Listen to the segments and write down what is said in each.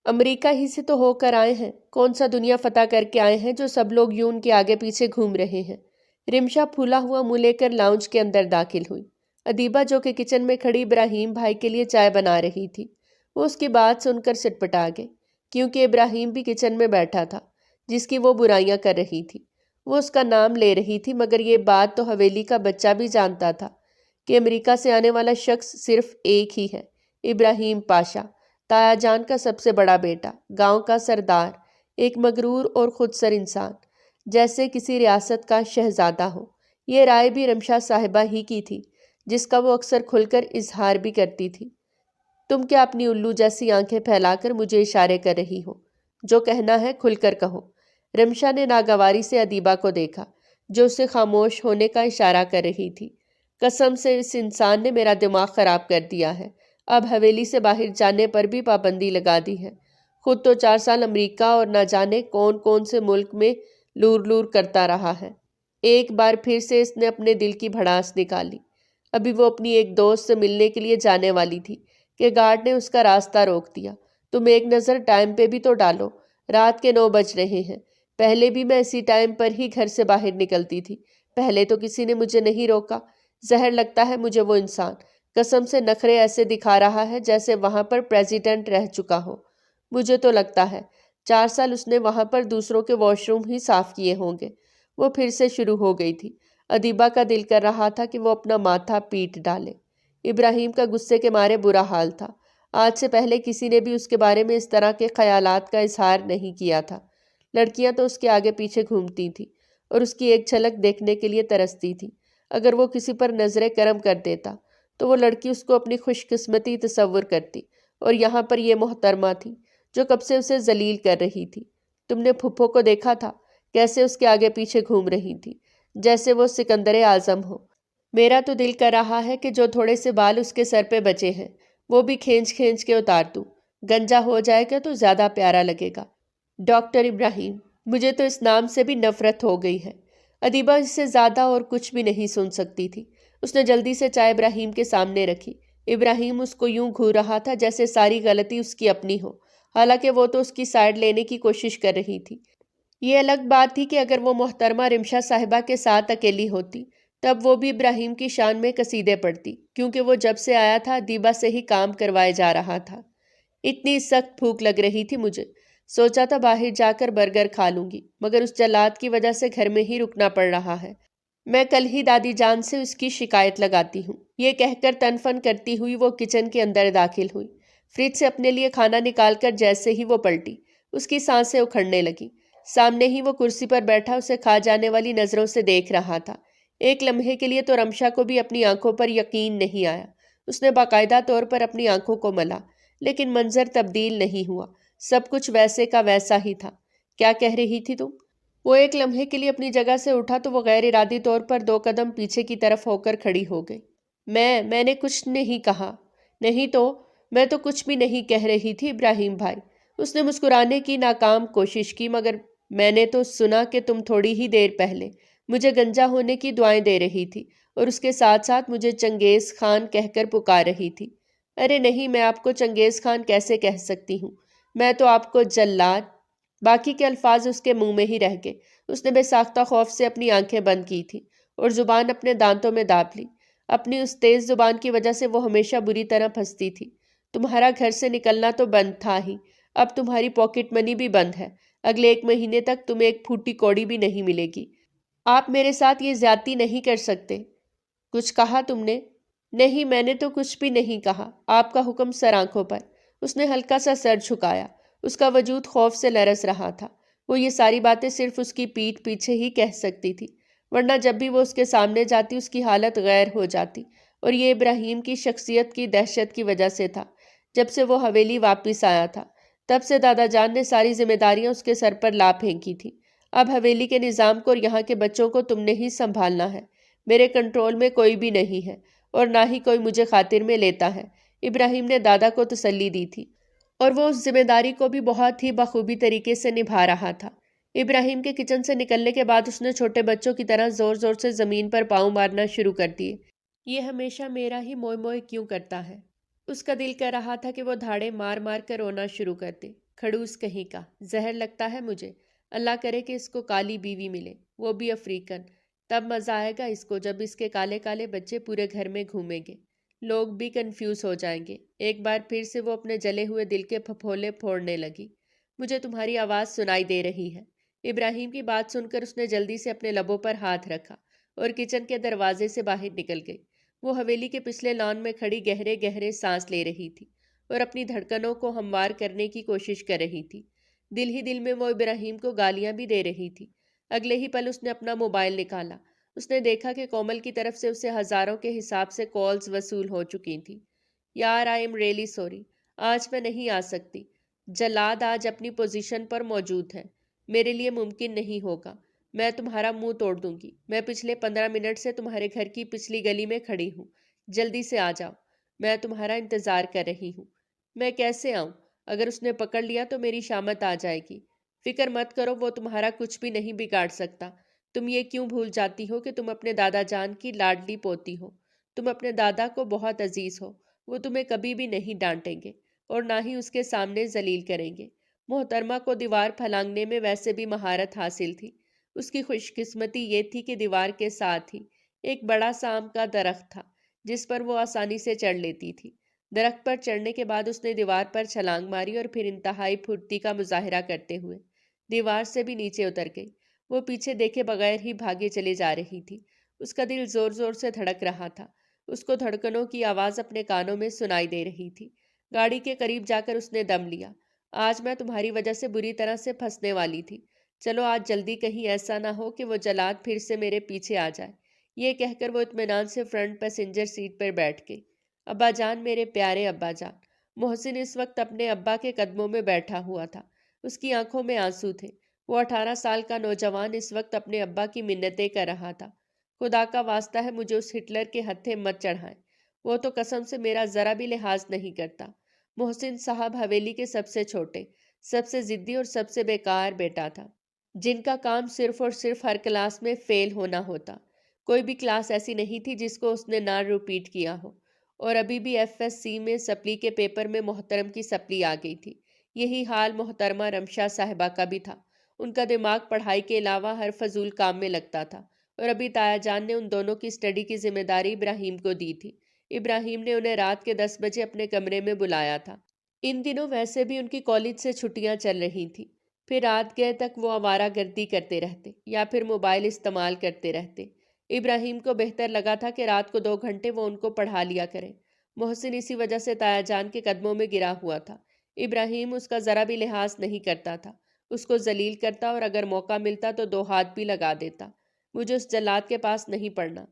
امریکہ ہی سے تو ہو کر آئے ہیں، کون سا دنیا فتح کر کے آئے ہیں جو سب لوگ یوں ان کے آگے پیچھے گھوم رہے ہیں۔ رمشا پھولا ہوا منہ لے کر لاؤنج کے اندر داخل ہوئی۔ ادیبہ جو کہ کچن میں کھڑی ابراہیم بھائی کے لیے چائے بنا رہی تھی، وہ اس کی بات سن کر سٹپٹا گئی، کیونکہ ابراہیم بھی کچن میں بیٹھا تھا جس کی وہ برائیاں کر رہی تھی۔ وہ اس کا نام لے رہی تھی، مگر یہ بات تو حویلی کا بچہ بھی جانتا تھا کہ امریکہ سے آنے والا شخص صرف ایک ہی ہے، ابراہیم پاشا، تایا جان کا سب سے بڑا بیٹا، گاؤں کا سردار، ایک مغرور اور خودسر انسان، جیسے کسی ریاست کا شہزادہ ہو۔ یہ رائے بھی رمشا صاحبہ ہی کی تھی، جس کا وہ اکثر کھل کر اظہار بھی کرتی تھی۔ تم کیا اپنی الو جیسی آنکھیں پھیلا کر مجھے اشارے کر رہی ہو؟ جو کہنا ہے کھل کر کہو۔ رمشا نے ناگواری سے ادیبہ کو دیکھا، جو اسے خاموش ہونے کا اشارہ کر رہی تھی۔ قسم سے اس انسان نے میرا دماغ خراب کر دیا ہے، اب حویلی سے باہر جانے پر بھی پابندی لگا دی ہے۔ خود تو 4 سال امریکہ اور نہ جانے کون کون سے ملک میں لور لور کرتا رہا ہے۔ ایک بار پھر سے اس نے اپنے دل کی بھڑاس نکالی۔ ابھی وہ اپنی ایک دوست سے ملنے کے لیے جانے والی تھی کہ گارڈ نے اس کا راستہ روک دیا۔ تم ایک نظر ٹائم پہ بھی تو ڈالو، رات کے 9 بج رہے ہیں۔ پہلے بھی میں اسی ٹائم پر ہی گھر سے باہر نکلتی تھی، پہلے تو کسی نے مجھے نہیں روکا۔ زہر لگتا ہے مجھے وہ انسان، قسم سے نخرے ایسے دکھا رہا ہے جیسے وہاں پر پریزیڈنٹ رہ چکا ہو۔ مجھے تو لگتا ہے 4 سال اس نے وہاں پر دوسروں کے واش روم ہی صاف کیے ہوں گے۔ وہ پھر سے شروع ہو گئی تھی۔ ادیبہ کا دل کر رہا تھا کہ وہ اپنا ماتھا پیٹ ڈالے۔ ابراہیم کا غصے کے مارے برا حال تھا۔ آج سے پہلے کسی نے بھی اس کے بارے میں اس طرح کے خیالات کا اظہار نہیں کیا تھا۔ لڑکیاں تو اس کے آگے پیچھے گھومتی تھیں اور اس کی ایک جھلک دیکھنے کے لیے ترستی تھیں۔ اگر وہ کسی پر نظر کرم کر دیتا تو وہ لڑکی اس کو اپنی خوش قسمتی تصور کرتی، اور یہاں پر یہ محترمہ تھی جو کب سے اسے ذلیل کر رہی تھی۔ تم نے پھپھو کو دیکھا تھا کیسے اس کے آگے پیچھے گھوم رہی تھی، جیسے وہ سکندر اعظم ہو۔ میرا تو دل کر رہا ہے کہ جو تھوڑے سے بال اس کے سر پہ بچے ہیں وہ بھی کھینچ کھینچ کے اتار دوں۔ گنجا ہو جائے گا تو زیادہ پیارا لگے گا۔ ڈاکٹر ابراہیم، مجھے تو اس نام سے بھی نفرت ہو گئی ہے۔ ادیبہ اس سے زیادہ اور کچھ بھی نہیں سن سکتی تھی۔ اس نے جلدی سے چائے ابراہیم کے سامنے رکھی۔ ابراہیم اس کو یوں گھور رہا تھا جیسے ساری غلطی اس کی اپنی ہو، حالانکہ وہ تو اس کی سائیڈ لینے کی کوشش کر رہی تھی۔ یہ الگ بات تھی کہ اگر وہ محترمہ رمشا صاحبہ کے ساتھ اکیلی ہوتی تب وہ بھی ابراہیم کی شان میں قصیدے پڑھتی، کیونکہ وہ جب سے آیا تھا ادیبہ سے ہی کام کروائے جا رہا تھا۔ اتنی سخت بھوک لگ رہی تھی مجھے، سوچا تھا باہر جا کر برگر کھا لوں گی، مگر اس جلاد کی وجہ سے گھر میں ہی رکنا پڑ رہا ہے۔ میں کل ہی دادی جان سے اس کی شکایت لگاتی ہوں۔ یہ کہہ کر تن فن کرتی ہوئی وہ کچن کے اندر داخل ہوئی۔ فریج سے اپنے لیے کھانا نکال کر جیسے ہی وہ پلٹی، اس کی سانسیں اکھڑنے لگی۔ سامنے ہی وہ کرسی پر بیٹھا اسے کھا جانے والی نظروں سے دیکھ رہا تھا۔ ایک لمحے کے لیے تو رمشا کو بھی اپنی آنکھوں پر یقین نہیں آیا۔ اس نے باقاعدہ طور پر اپنی آنکھوں کو ملا، لیکن منظر تبدیل نہیں ہوا، سب کچھ ویسے کا ویسا ہی تھا۔ کیا کہہ رہی تھی تم؟ وہ ایک لمحے کے لیے اپنی جگہ سے اٹھا تو وہ غیر ارادی طور پر 2 قدم پیچھے کی طرف ہو کر کھڑی ہو گئی۔ میں نے کچھ نہیں کہا۔ نہیں تو میں تو کچھ بھی نہیں کہہ رہی تھی ابراہیم بھائی۔ اس نے مسکرانے کی ناکام کوشش کی، مگر میں نے تو سنا کہ تم تھوڑی ہی دیر پہلے مجھے گنجا ہونے کی دعائیں دے رہی تھی اور اس کے ساتھ ساتھ مجھے چنگیز خان کہہ کر پکار رہی تھی۔ ارے نہیں، میں آپ کو چنگیز خان کیسے کہہ سکتی ہوں؟ میں تو آپ کو جلاد۔ باقی کے الفاظ اس کے منہ میں ہی رہ گئے۔ اس نے بے ساختہ خوف سے اپنی آنکھیں بند کی تھی اور زبان اپنے دانتوں میں داب لی۔ اپنی اس تیز زبان کی وجہ سے وہ ہمیشہ بری طرح پھنستی تھی۔ تمہارا گھر سے نکلنا تو بند تھا ہی، اب تمہاری پاکٹ منی بھی بند ہے۔ اگلے 1 مہینے تک تمہیں ایک پھوٹی کوڑی بھی نہیں ملے گی۔ آپ میرے ساتھ یہ زیادتی نہیں کر سکتے۔ کچھ کہا تم نے؟ نہیں، میں نے تو کچھ بھی نہیں کہا۔ آپ کا حکم سر آنکھوں پر۔ اس نے ہلکا سا سر جھکایا۔ اس کا وجود خوف سے لرز رہا تھا۔ وہ یہ ساری باتیں صرف اس کی پیٹھ پیچھے ہی کہہ سکتی تھی، ورنہ جب بھی وہ اس کے سامنے جاتی اس کی حالت غیر ہو جاتی، اور یہ ابراہیم کی شخصیت کی دہشت کی وجہ سے تھا۔ جب سے وہ حویلی واپس آیا تھا تب سے دادا جان نے ساری ذمہ داریاں اس کے سر پر لا پھینکی تھی۔ اب حویلی کے نظام کو اور یہاں کے بچوں کو تم نے ہی سنبھالنا ہے۔ میرے کنٹرول میں کوئی بھی نہیں ہے اور نہ ہی کوئی مجھے خاطر میں لیتا ہے، ابراہیم نے دادا کو تسلی دی تھی، اور وہ اس ذمہ داری کو بھی بہت ہی بخوبی طریقے سے نبھا رہا تھا۔ ابراہیم کے کچن سے نکلنے کے بعد اس نے چھوٹے بچوں کی طرح زور زور سے زمین پر پاؤں مارنا شروع کر دیے۔ یہ ہمیشہ میرا ہی موئے موئے کیوں کرتا ہے؟ اس کا دل کر رہا تھا کہ وہ دھاڑے مار مار کر رونا شروع کر دے۔ کھڑوس کہیں کا، زہر لگتا ہے مجھے۔ اللہ کرے کہ اس کو کالی بیوی ملے، وہ بھی افریقن۔ تب مزہ آئے گا اس کو جب اس کے کالے کالے بچے پورے گھر میں گھومیں گے۔ لوگ بھی کنفیوز ہو جائیں گے۔ ایک بار پھر سے وہ اپنے جلے ہوئے دل کے پھپھولے پھوڑنے لگی۔ مجھے تمہاری آواز سنائی دے رہی ہے۔ ابراہیم کی بات سن کر اس نے جلدی سے اپنے لبوں پر ہاتھ رکھا اور کچن کے دروازے سے باہر نکل گئی۔ وہ حویلی کے پچھلے لان میں کھڑی گہرے گہرے سانس لے رہی تھی اور اپنی دھڑکنوں کو ہموار کرنے کی کوشش کر رہی تھی۔ دل ہی دل میں وہ ابراہیم کو گالیاں بھی دے رہی تھی۔ اگلے ہی پل اس نے اپنا موبائل نکالا۔ اس نے دیکھا کہ کومل کی طرف سے اسے ہزاروں کے حساب سے کالز وصول ہو چکی تھی۔ یار آئی ایم ریئلی سوری، آج میں نہیں آ سکتی۔ جلاد آج اپنی پوزیشن پر موجود ہے، میرے لیے ممکن نہیں ہوگا۔ میں تمہارا منہ توڑ دوں گی۔ میں پچھلے 15 منٹ سے تمہارے گھر کی پچھلی گلی میں کھڑی ہوں، جلدی سے آ جاؤ، میں تمہارا انتظار کر رہی ہوں۔ میں کیسے آؤں؟ اگر اس نے پکڑ لیا تو میری شامت آ جائے گی۔ فکر مت کرو، وہ تمہارا کچھ بھی نہیں بگاڑ سکتا۔ تم یہ کیوں بھول جاتی ہو کہ تم اپنے دادا جان کی لاڈلی پوتی ہو؟ تم اپنے دادا کو بہت عزیز ہو، وہ تمہیں کبھی بھی نہیں ڈانٹیں گے اور نہ ہی اس کے سامنے ذلیل کریں گے۔ محترمہ کو دیوار پھلانگنے میں ویسے بھی مہارت حاصل تھی۔ اس کی خوش قسمتی یہ تھی کہ دیوار کے ساتھ ہی ایک بڑا سا آم کا درخت تھا جس پر وہ آسانی سے چڑھ لیتی تھی۔ درخت پر چڑھنے کے بعد اس نے دیوار پر چھلانگ ماری اور پھر انتہائی پھرتی کا مظاہرہ کرتے ہوئے دیوار سے بھی نیچے اتر گئی۔ وہ پیچھے دیکھے بغیر ہی بھاگے چلے جا رہی تھی۔ اس کا دل زور زور سے دھڑک رہا تھا۔ اس کو دھڑکنوں کی آواز اپنے کانوں میں سنائی دے رہی تھی۔ گاڑی کے قریب جا کر اس نے دم لیا۔ آج میں تمہاری وجہ سے بری طرح سے پھنسنے والی تھی۔ چلو آج جلدی، کہیں ایسا نہ ہو کہ وہ جلاد پھر سے میرے پیچھے آ جائے۔ یہ کہہ کر وہ اطمینان سے فرنٹ پیسنجر سیٹ پر بیٹھ گئی۔ ابا جان، میرے پیارے ابا جان۔ محسن اس وقت اپنے ابا کے قدموں میں بیٹھا ہوا تھا۔ اس کی آنکھوں میں آنسو تھے۔ وہ 18 سال کا نوجوان اس وقت اپنے ابا کی منتیں کر رہا تھا۔ خدا کا واسطہ ہے مجھے اس ہٹلر کے ہتھے مت چڑھائیں، وہ تو قسم سے میرا ذرا بھی لحاظ نہیں کرتا۔ محسن صاحب حویلی کے سب سے چھوٹے، سب سے ضدی اور سب سے بیکار بیٹا تھا، جن کا کام صرف اور صرف ہر کلاس میں فیل ہونا ہوتا۔ کوئی بھی کلاس ایسی نہیں تھی جس کو اس نے نہ ریپیٹ کیا ہو۔ اور ابھی بھی ایف ایس سی میں سپلی کے پیپر میں محترم کی سپلی آ گئی تھی۔ یہی حال محترمہ رمشا صاحبہ کا بھی تھا۔ ان کا دماغ پڑھائی کے علاوہ ہر فضول کام میں لگتا تھا، اور ابھی تایا جان نے ان دونوں کی اسٹڈی کی ذمہ داری ابراہیم کو دی تھی۔ ابراہیم نے انہیں رات کے 10 بجے اپنے کمرے میں بلایا تھا۔ ان دنوں ویسے بھی ان کی کالج سے چھٹیاں چل رہی تھیں۔ پھر رات گئے تک وہ آوارہ گردی کرتے رہتے یا پھر موبائل استعمال کرتے رہتے۔ ابراہیم کو بہتر لگا تھا کہ رات کو 2 گھنٹے وہ ان کو پڑھا لیا کرے۔ محسن اسی وجہ سے تایا جان کے قدموں میں گرا ہوا تھا۔ ابراہیم اس کا ذرا بھی لحاظ نہیں کرتا تھا، اس کو ذلیل کرتا اور اگر موقع ملتا تو 2 ہاتھ بھی لگا دیتا۔ مجھے اس جلاد کے پاس نہیں پڑنا۔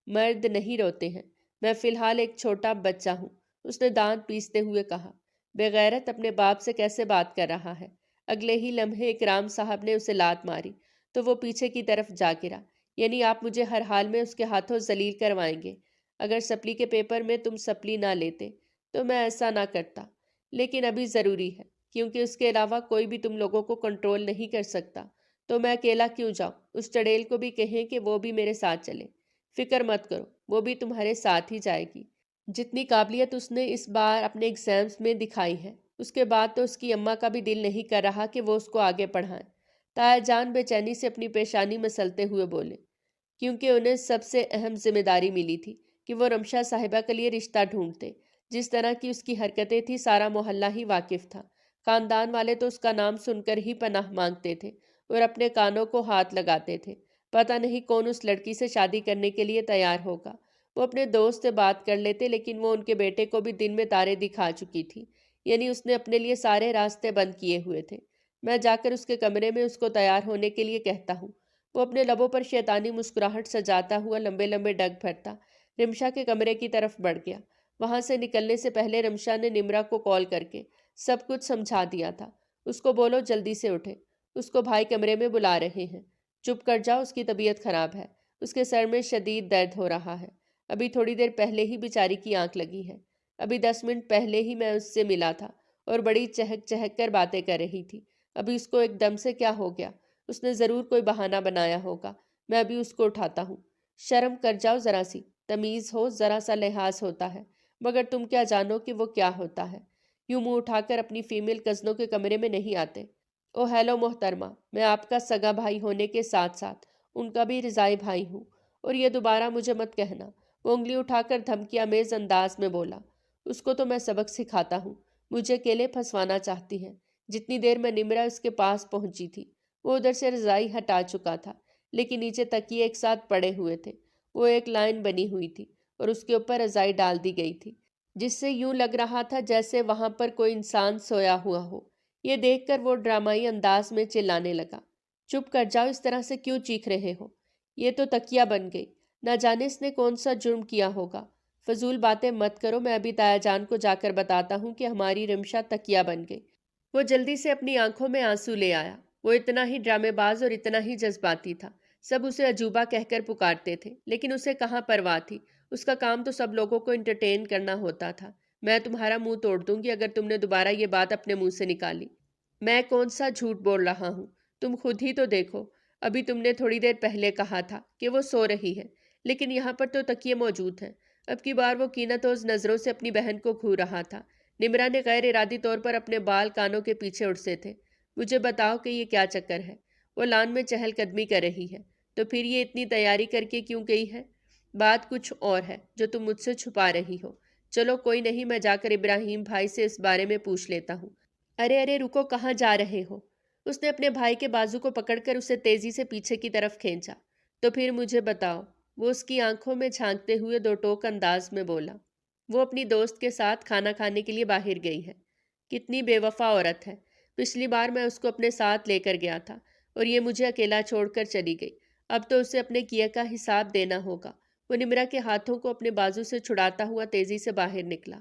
مرد نہیں روتے ہیں، میں فی الحال ایک چھوٹا بچہ ہوں، اس نے دانت پیستے ہوئے کہا۔ بغیرت اپنے باپ سے کیسے بات کر رہا ہے؟ اگلے ہی لمحے اکرام صاحب نے اسے لات ماری تو وہ پیچھے کی طرف جا گرا۔ یعنی آپ مجھے ہر حال میں اس کے ہاتھوں ذلیل کروائیں گے؟ اگر سپلی کے پیپر میں تم سپلی نہ لیتے تو میں ایسا نہ کرتا، لیکن ابھی ضروری ہے کیونکہ اس کے علاوہ کوئی بھی تم لوگوں کو کنٹرول نہیں کر سکتا، تو میں اکیلا کیوں جاؤں؟ اس چڑیل کو بھی کہیں کہ وہ بھی میرے ساتھ چلے۔ فکر مت کرو، وہ بھی تمہارے ساتھ ہی جائے گی۔ جتنی قابلیت اس نے اس بار اپنے ایگزامز میں دکھائی ہے، اس کے بعد تو اس کی اماں کا بھی دل نہیں کر رہا کہ وہ اس کو آگے پڑھائیں۔ تایا جان بے چینی سے اپنی پیشانی مسلتے ہوئے بولے، کیونکہ انہیں سب سے اہم ذمہ داری ملی تھی کہ وہ رمشا صاحبہ کے لیے رشتہ ڈھونڈتے۔ جس طرح کی اس کی حرکتیں تھی سارا محلہ ہی واقف تھا۔ خاندان والے تو اس کا نام سن کر ہی پناہ مانگتے تھے اور اپنے کانوں کو ہاتھ لگاتے تھے۔ پتہ نہیں کون اس لڑکی سے شادی کرنے کے لیے تیار ہوگا۔ وہ اپنے دوست سے بات کر لیتے، لیکن وہ ان کے بیٹے کو بھی دن میں تارے دکھا چکی تھی، یعنی اس نے اپنے لیے سارے راستے بند کیے ہوئے تھے۔ میں جا کر اس کے کمرے میں اس کو تیار ہونے کے لیے کہتا ہوں۔ وہ اپنے لبوں پر شیطانی مسکراہٹ سجاتا ہوا لمبے لمبے ڈگ بھرتا رمشا کے کمرے کی طرف بڑھ گیا۔ وہاں سے نکلنے سے پہلے رمشا نے نمرا کو کال کر کے سب کچھ سمجھا دیا تھا۔ اس کو بولو جلدی سے اٹھے، اس کو بھائی کمرے میں بلا رہے ہیں۔ چپ کر جاؤ، اس کی طبیعت خراب ہے، اس کے سر میں شدید درد ہو رہا ہے۔ ابھی تھوڑی دیر پہلے ہی بیچاری کی آنکھ لگی ہے۔ ابھی 10 منٹ پہلے ہی میں اس سے ملا تھا اور بڑی چہک چہک کر باتیں کر رہی تھی۔ ابھی اس کو ایک دم سے کیا ہو گیا؟ اس نے ضرور کوئی بہانہ بنایا ہوگا۔ میں ابھی اس کو اٹھاتا ہوں۔ شرم کر جاؤ ذرا سی، تمیز ہو، ذرا سا لحاظ ہوتا ہے، مگر تم کیا جانو کہ وہ کیا ہوتا ہے۔ یوں منہ اٹھا کر اپنی فیمیل کزنوں کے کمرے میں نہیں آتے۔ او ہیلو محترمہ، میں آپ کا سگا بھائی ہونے کے ساتھ ساتھ ان کا بھی رضائی بھائی ہوں، اور یہ دوبارہ مجھے مت کہنا۔ وہ انگلی اٹھا کر دھمکی آمیز انداز میں بولا۔ اس کو تو میں سبق سکھاتا ہوں، مجھے اکیلے پھنسوانا چاہتی ہے۔ جتنی دیر میں نمرا اس کے پاس پہنچی تھی، وہ ادھر سے رضائی ہٹا چکا تھا، لیکن نیچے تکیے ایک ساتھ پڑے ہوئے تھے۔ وہ ایک لائن بنی ہوئی تھی اور اس کے اوپر رضائی ڈال دی گئی تھی، جس سے یوں لگ رہا تھا جیسے وہاں پر کوئی انسان سویا ہوا ہو۔ یہ دیکھ کر وہ ڈرامائی انداز میں چلانے لگا۔ چپ کر جاؤ، اس طرح سے کیوں چیخ رہے ہو؟ یہ تو تکیہ بن گئی، نہ جانے اس نے کون سا جرم کیا ہوگا۔ فضول باتیں مت کرو، میں ابھی تایا جان کو جا کر بتاتا ہوں کہ ہماری رمشا تکیہ بن گئی۔ وہ جلدی سے اپنی آنکھوں میں آنسو لے آیا۔ وہ اتنا ہی ڈرامے باز اور اتنا ہی جذباتی تھا۔ سب اسے عجوبہ کہہ کر پکارتے تھے، لیکن اسے کہاں پرواہ تھی۔ اس کا کام تو سب لوگوں کو انٹرٹین کرنا ہوتا تھا۔ میں تمہارا منہ توڑ دوں گی اگر تم نے دوبارہ یہ بات اپنے منہ سے نکالی۔ میں کون سا جھوٹ بول رہا ہوں؟ تم خود ہی تو دیکھو، ابھی تم نے تھوڑی دیر پہلے کہا تھا کہ وہ سو رہی ہے، لیکن یہاں پر تو تکیے موجود ہیں۔ اب کی بار وہ کینتوز نظروں سے اپنی بہن کو گھور رہا تھا۔ نمرا نے غیر ارادی طور پر اپنے بال کانوں کے پیچھے اڑسے تھے۔ مجھے بتاؤ کہ یہ کیا چکر ہے؟ وہ لان میں چہل قدمی کر رہی ہے، تو پھر یہ اتنی تیاری کر کے کیوں گئی ہے؟ بات کچھ اور ہے جو تم مجھ سے چھپا رہی ہو۔ چلو کوئی نہیں، میں جا کر ابراہیم بھائی سے اس بارے میں پوچھ لیتا ہوں۔ ارے ارے رکو، کہاں جا رہے ہو؟ اس نے اپنے بھائی کے بازو کو پکڑ کر اسے تیزی سے پیچھے کی طرف کھینچا۔ تو پھر مجھے بتاؤ، وہ اس کی آنکھوں میں جھانکتے ہوئے دو ٹوک انداز میں بولا۔ وہ اپنی دوست کے ساتھ کھانا کھانے کے لیے باہر گئی ہے۔ کتنی بے وفا عورت ہے۔ پچھلی بار میں اس کو اپنے ساتھ لے کر گیا تھا اور یہ مجھے اکیلا چھوڑ کر چلی گئی۔ اب تو اسے اپنے کیے کا حساب دینا ہوگا۔ وہ نمرا کے ہاتھوں کو اپنے بازو سے چھڑاتا ہوا تیزی سے باہر نکلا۔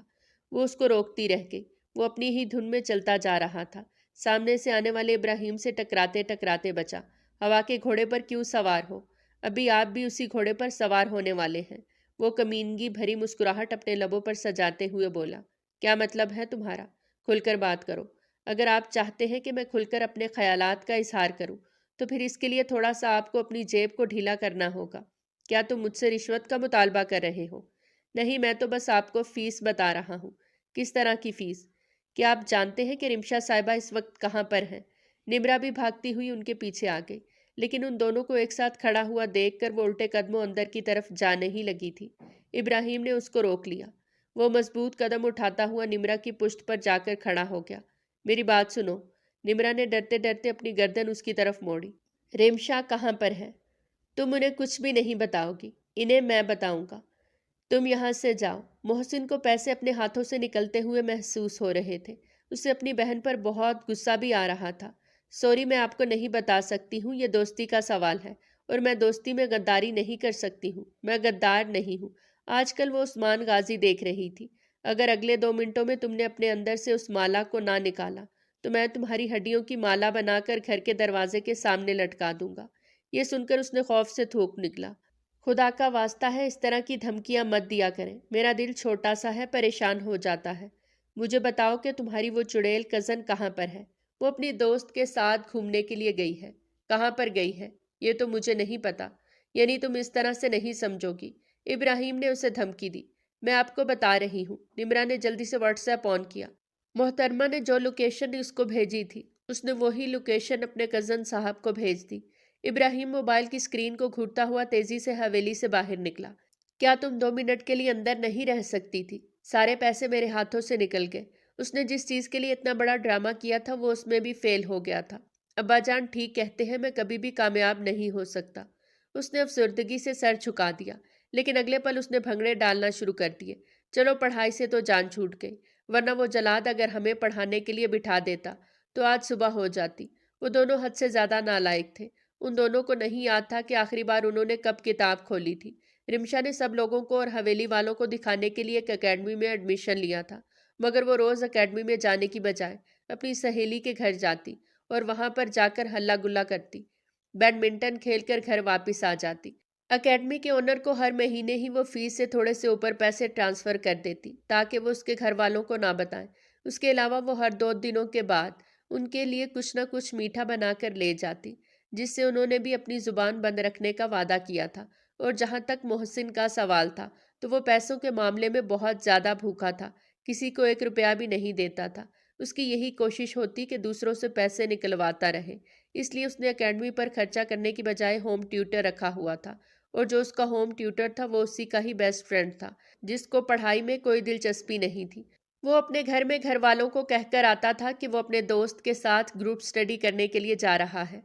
وہ اس کو روکتی رہ گئی۔ وہ اپنی ہی دھن میں چلتا جا رہا تھا۔ سامنے سے آنے والے ابراہیم سے ٹکراتے ٹکراتے بچا۔ ہوا کے گھوڑے پر کیوں سوار ہو؟ ابھی آپ بھی اسی گھوڑے پر سوار ہونے والے ہیں۔ وہ کمینگی بھری مسکراہٹ اپنے لبوں پر سجاتے ہوئے بولا۔ کیا مطلب ہے تمہارا؟ کھل کر بات کرو۔ اگر آپ چاہتے ہیں کہ میں کھل کر اپنے خیالات کا اظہار کروں تو پھر اس کے لیے تھوڑا سا آپ کو اپنی جیب کو ڈھیلا کرنا ہوگا۔ کیا تم مجھ سے رشوت کا مطالبہ کر رہے ہو؟ نہیں، میں تو بس آپ کو فیس بتا رہا ہوں۔ کس طرح کی فیس؟ کیا آپ جانتے ہیں کہ رمشا صاحبہ اس وقت کہاں پر ہیں؟ نمرا بھی بھاگتی ہوئی ان کے پیچھے آ گئی، لیکن ان دونوں کو ایک ساتھ کھڑا ہوا دیکھ کر وہ الٹے قدموں اندر کی طرف جانے ہی لگی تھی۔ ابراہیم نے اس کو روک لیا۔ وہ مضبوط قدم اٹھاتا ہوا نمرا کی پشت پر جا کر کھڑا ہو گیا۔ میری بات سنو۔ نمرا نے ڈرتے ڈرتے اپنی گردن اس کی طرف موڑی۔ رمشا کہاں پر ہے؟ تم انہیں کچھ بھی نہیں بتاؤ گی، انہیں میں بتاؤں گا۔ تم یہاں سے جاؤ۔ محسن کو پیسے اپنے ہاتھوں سے نکلتے ہوئے محسوس ہو رہے تھے۔ اسے اپنی بہن پر بہت غصہ بھی آ رہا تھا۔ سوری، میں آپ کو نہیں بتا سکتی ہوں، یہ دوستی کا سوال ہے اور میں دوستی میں غداری نہیں کر سکتی ہوں۔ میں غدار نہیں ہوں۔ آج کل وہ عثمان غازی دیکھ رہی تھی۔ اگر اگلے 2 منٹوں میں تم نے اپنے اندر سے اس مالا کو نہ نکالا تو میں تمہاری ہڈیوں کی مالا بنا کر گھر کے دروازے کے سامنے لٹکا دوں گا۔ یہ سن کر اس نے خوف سے تھوک نکلا۔ خدا کا واسطہ ہے اس طرح کی دھمکیاں مت دیا کریں، میرا دل چھوٹا سا ہے، پریشان ہو جاتا ہے۔ مجھے بتاؤ کہ تمہاری وہ چڑیل کزن کہاں پر ہے؟ وہ اپنی دوست کے ساتھ گھومنے کے لیے گئی ہے۔ کہاں پر گئی ہے یہ تو مجھے نہیں پتا۔ یعنی تم اس طرح سے نہیں سمجھو گی؟ ابراہیم نے اسے دھمکی دی۔ میں آپ کو بتا رہی ہوں۔ نمرا نے جلدی سے واٹس ایپ آن کیا۔ محترمہ نے جو لوکیشن اس کو بھیجی تھی اس نے وہی لوکیشن اپنے کزن صاحب کو بھیج دی۔ ابراہیم موبائل کی اسکرین کو گھورتا ہوا تیزی سے حویلی سے باہر نکلا۔ کیا تم 2 منٹ کے لیے اندر نہیں رہ سکتی تھی؟ سارے پیسے میرے ہاتھوں سے نکل گئے۔ اس نے جس چیز کے لیے اتنا بڑا ڈرامہ کیا تھا وہ اس میں بھی فیل ہو گیا تھا۔ ابا جان ٹھیک کہتے ہیں، میں کبھی بھی کامیاب نہیں ہو سکتا۔ اس نے افسردگی سے سر جھکا دیا، لیکن اگلے پل اس نے بھنگڑے ڈالنا شروع کر دیے۔ چلو پڑھائی سے تو جان چھوٹ گئی، ورنہ وہ جلاد اگر ہمیں پڑھانے کے لیے بٹھا دیتا تو آج صبح ہو جاتی۔ وہ دونوں حد سے زیادہ نالائق تھے۔ ان دونوں کو نہیں یاد تھا کہ آخری بار انہوں نے کب کتاب کھولی تھی۔ رمشا نے سب لوگوں کو اور حویلی والوں کو دکھانے کے لیے ایک اکیڈمی میں ایڈمیشن لیا تھا، مگر وہ روز اکیڈمی میں جانے کی بجائے اپنی سہیلی کے گھر جاتی اور وہاں پر جا کر ہلہ گلا کرتی، بیڈمنٹن کھیل کر گھر واپس آ جاتی۔ اکیڈمی کے اونر کو ہر مہینے ہی وہ فیس سے تھوڑے سے اوپر پیسے ٹرانسفر کر دیتی تاکہ وہ اس کے گھر والوں کو نہ بتائیں۔ اس کے علاوہ وہ ہر 2 دنوں کے بعد ان کے لیے کچھ نہ کچھ میٹھا بنا کر لے جاتی، جس سے انہوں نے بھی اپنی زبان بند رکھنے کا وعدہ کیا تھا۔ اور جہاں تک محسن کا سوال تھا تو وہ پیسوں کے معاملے میں بہت زیادہ بھوکا تھا، کسی کو 1 روپیہ بھی نہیں دیتا تھا۔ اس کی یہی کوشش ہوتی کہ دوسروں سے پیسے نکلواتا رہے، اس لیے اس نے اکیڈمی پر خرچہ کرنے کی بجائے ہوم ٹیوٹر رکھا ہوا تھا، اور جو اس کا ہوم ٹیوٹر تھا وہ اسی کا ہی بیسٹ فرینڈ تھا، جس کو پڑھائی میں کوئی دلچسپی نہیں تھی۔ وہ اپنے گھر میں گھر والوں کو کہہ کر آتا تھا کہ وہ اپنے دوست کے ساتھ گروپ سٹڈی کرنے کے لیے جا رہا ہے،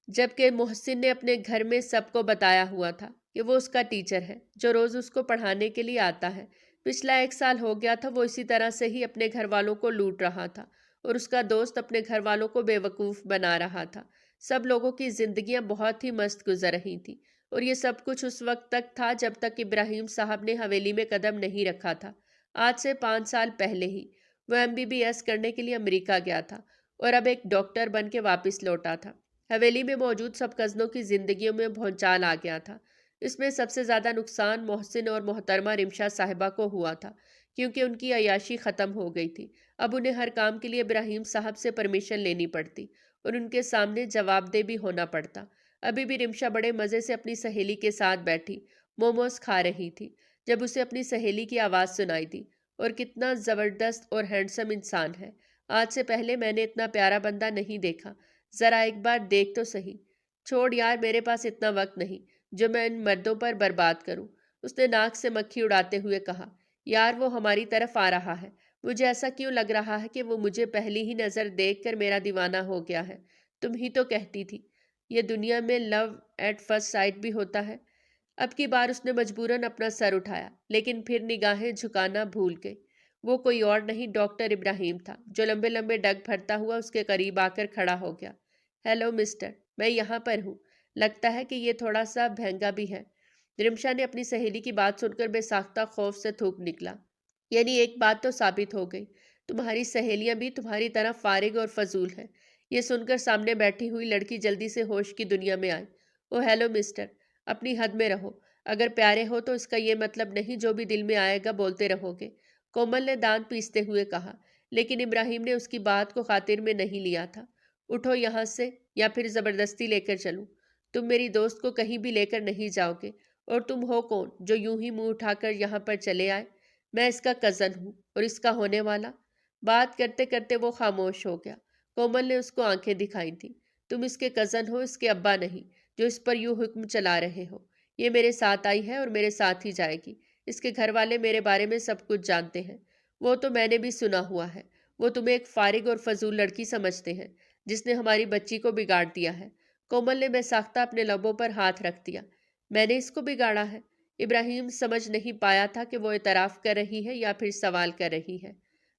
جبکہ محسن نے اپنے گھر میں سب کو بتایا ہوا تھا کہ وہ اس کا ٹیچر ہے جو روز اس کو پڑھانے کے لیے آتا ہے۔ پچھلا 1 سال ہو گیا تھا وہ اسی طرح سے ہی اپنے گھر والوں کو لوٹ رہا تھا، اور اس کا دوست اپنے گھر والوں کو بے وقوف بنا رہا تھا۔ سب لوگوں کی زندگیاں بہت ہی مست گزر رہی تھیں، اور یہ سب کچھ اس وقت تک تھا جب تک ابراہیم صاحب نے حویلی میں قدم نہیں رکھا تھا۔ آج سے 5 سال پہلے ہی وہ MBBS کرنے کے لیے امریکہ گیا تھا، اور اب ایک ڈاکٹر بن کے واپس لوٹا تھا۔ حویلی میں موجود سب کزنوں کی زندگیوں میں بھونچال آ گیا تھا۔ اس میں سب سے زیادہ نقصان محسن اور محترمہ رمشا صاحبہ کو ہوا تھا، کیونکہ ان کی عیاشی ختم ہو گئی تھی۔ اب انہیں ہر کام کے لیے ابراہیم صاحب سے پرمیشن لینی پڑتی، اور ان کے سامنے جواب دہ بھی ہونا پڑتا۔ ابھی بھی رمشا بڑے مزے سے اپنی سہیلی کے ساتھ بیٹھی موموز کھا رہی تھی جب اسے اپنی سہیلی کی آواز سنائی دی، اور کتنا زبردست اور ہینڈسم انسان ہے، آج سے پہلے میں نے اتنا پیارا بندہ نہیں دیکھا، ذرا ایک بار دیکھ تو صحیح۔ چھوڑ یار، میرے پاس اتنا وقت نہیں جو میں ان مردوں پر برباد کروں، اس نے ناک سے مکھی اڑاتے ہوئے کہا۔ یار وہ ہماری طرف آ رہا ہے، مجھے ایسا کیوں لگ رہا ہے کہ وہ مجھے پہلی ہی نظر دیکھ کر میرا دیوانہ ہو گیا ہے؟ تم ہی تو کہتی تھی یہ دنیا میں لو ایٹ فرسٹ سائٹ بھی ہوتا ہے۔ اب کی بار اس نے مجبوراً اپنا سر اٹھایا، لیکن پھر نگاہیں جھکانا بھول گئی۔ وہ کوئی اور نہیں ڈاکٹر ابراہیم تھا، جو لمبے لمبے ڈگ بھرتا ہوا اس کے قریب آ کر کھڑا ہو گیا۔ ہیلو مسٹر، میں یہاں پر ہوں، لگتا ہے کہ یہ تھوڑا سا بھینگا بھی ہے۔ رمشا نے اپنی سہیلی کی بات سن کر بے ساختہ خوف سے تھوک نکلا۔ یعنی ایک بات تو ثابت ہو گئی، تمہاری سہیلیاں بھی تمہاری طرح فارغ اور فضول ہیں۔ یہ سن کر سامنے بیٹھی ہوئی لڑکی جلدی سے ہوش کی دنیا میں آئی۔ او ہیلو مسٹر، اپنی حد میں رہو، اگر پیارے ہو تو اس کا یہ مطلب نہیں جو بھی دل میں آئے گا بولتے رہو گے، کومل نے دانت پیستے ہوئے کہا، لیکن ابراہیم نے اس کی بات کو خاطر میں نہیں لیا تھا۔ اٹھو یہاں سے، یا پھر زبردستی لے کر چلوں۔ تم میری دوست کو کہیں بھی لے کر نہیں جاؤ گے، اور تم ہو کون جو یوں ہی منہ اٹھا کر یہاں پر چلے آئے؟ میں اس کا کزن ہوں، اور اس کا ہونے والا۔ بات کرتے کرتے وہ خاموش ہو گیا۔ کومل نے اس کو آنکھیں دکھائی تھیں۔ تم اس کے کزن ہو، اس کے ابا نہیں، جو اس پر یوں حکم چلا رہے ہو۔ یہ میرے ساتھ آئی ہے اور میرے ساتھ ہی جائے گی۔ اس کے گھر والے میرے بارے میں سب کچھ جانتے ہیں، وہ تو میں نے بھی سنا ہوا ہے۔ وہ تمہیں ایک فارغ اور فضول لڑکی سمجھتے ہیں جس نے ہماری بچی کو بگاڑ دیا ہے۔ کومل نے بے ساختہ اپنے لبوں پر ہاتھ رکھ دیا۔ میں نے اس کو بگاڑا ہے؟ ابراہیم سمجھ نہیں پایا تھا کہ وہ اعتراف کر رہی ہے یا پھر سوال کر رہی ہے۔